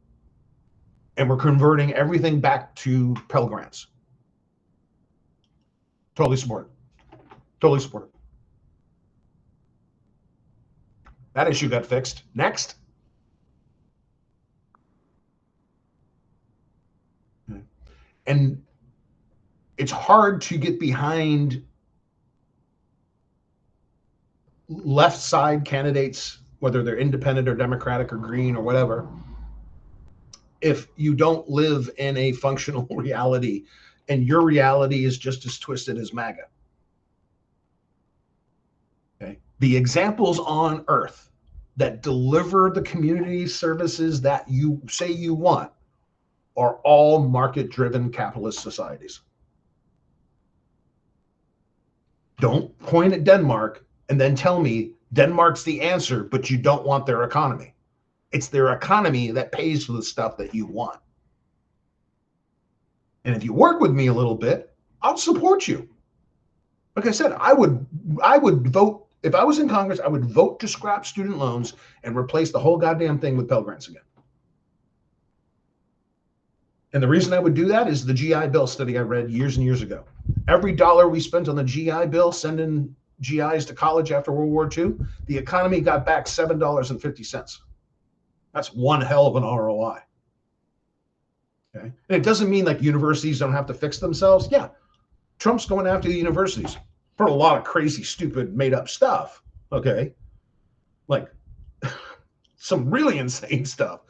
and we're converting everything back to Pell Grants. Totally support it. Totally support it. That issue got fixed. Next. And it's hard to get behind left side candidates, whether they're independent or Democratic or green or whatever, if you don't live in a functional reality and your reality is just as twisted as MAGA. Okay. The examples on earth that deliver the community services that you say you want are all market-driven capitalist societies. Don't point at Denmark and then tell me Denmark's the answer, but you don't want their economy. It's their economy that pays for the stuff that you want. And if you work with me a little bit, I'll support you. Like I said, I would vote, if I was in Congress, I would vote to scrap student loans and replace the whole goddamn thing with Pell Grants again. And the reason I would do that is the GI Bill study I read years and years ago. Every dollar we spent on the GI Bill sending GIs to college after World War II, the economy got back $7.50. That's one hell of an ROI. Okay. And it doesn't mean like universities don't have to fix themselves. Yeah. Trump's going after the universities for a lot of crazy, stupid, made up stuff. Okay. Like some really insane stuff.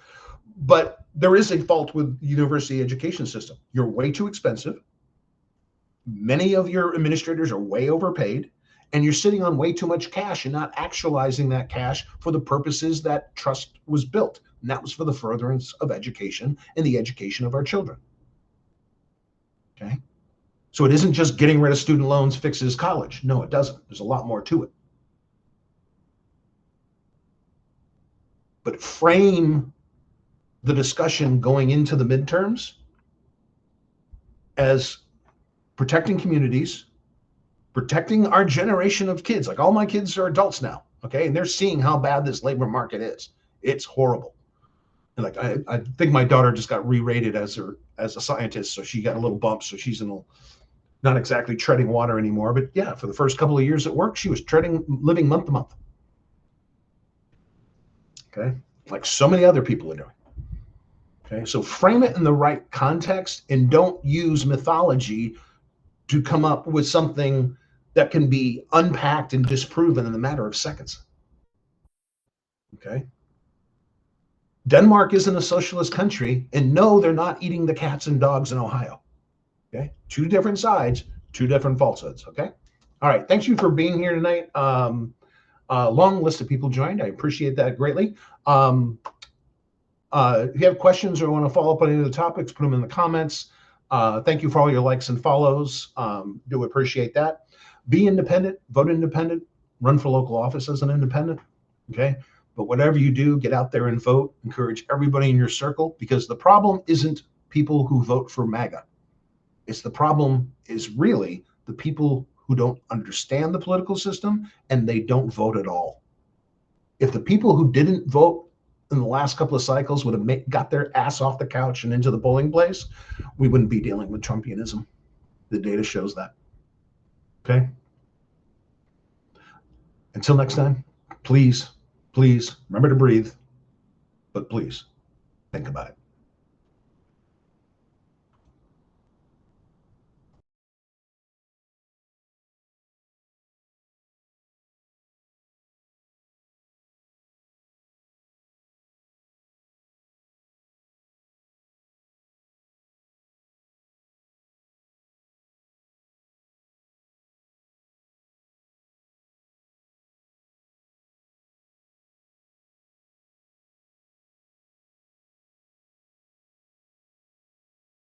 But there is a fault with the university education system. You're way too expensive. Many of your administrators are way overpaid, and you're sitting on way too much cash and not actualizing that cash for the purposes that trust was built. And that was for the furtherance of education and the education of our children. Okay. So it isn't just getting rid of student loans fixes college. No, it doesn't. There's a lot more to it. But frame the discussion going into the midterms as protecting communities, protecting our generation of kids. Like all my kids are adults now, okay? And they're seeing how bad this labor market is. It's horrible. And like I think my daughter just got re-rated as a scientist, so she got a little bump, so she's not exactly treading water anymore. But yeah, for the first couple of years at work, she was living month to month. Okay, like so many other people are doing. Okay, so frame it in the right context and don't use mythology to come up with something that can be unpacked and disproven in a matter of seconds. Okay. Denmark isn't a socialist country, and no, they're not eating the cats and dogs in Ohio. Okay. Two different sides, two different falsehoods. Okay. All right. Thanks you for being here tonight. Long list of people joined. I appreciate that greatly. If you have questions or want to follow up on any of the topics, put them in the comments. Thank you for all your likes and follows. Do appreciate that. Be independent, vote independent, run for local office as an independent. Okay. But whatever you do, get out there and vote. Encourage everybody in your circle, because the problem isn't people who vote for MAGA. It's the problem is really the people who don't understand the political system and they don't vote at all. If the people who didn't vote in the last couple of cycles would have got their ass off the couch and into the polling place, we wouldn't be dealing with Trumpianism. The data shows that. Okay. Until next time, please remember to breathe, but please think about it.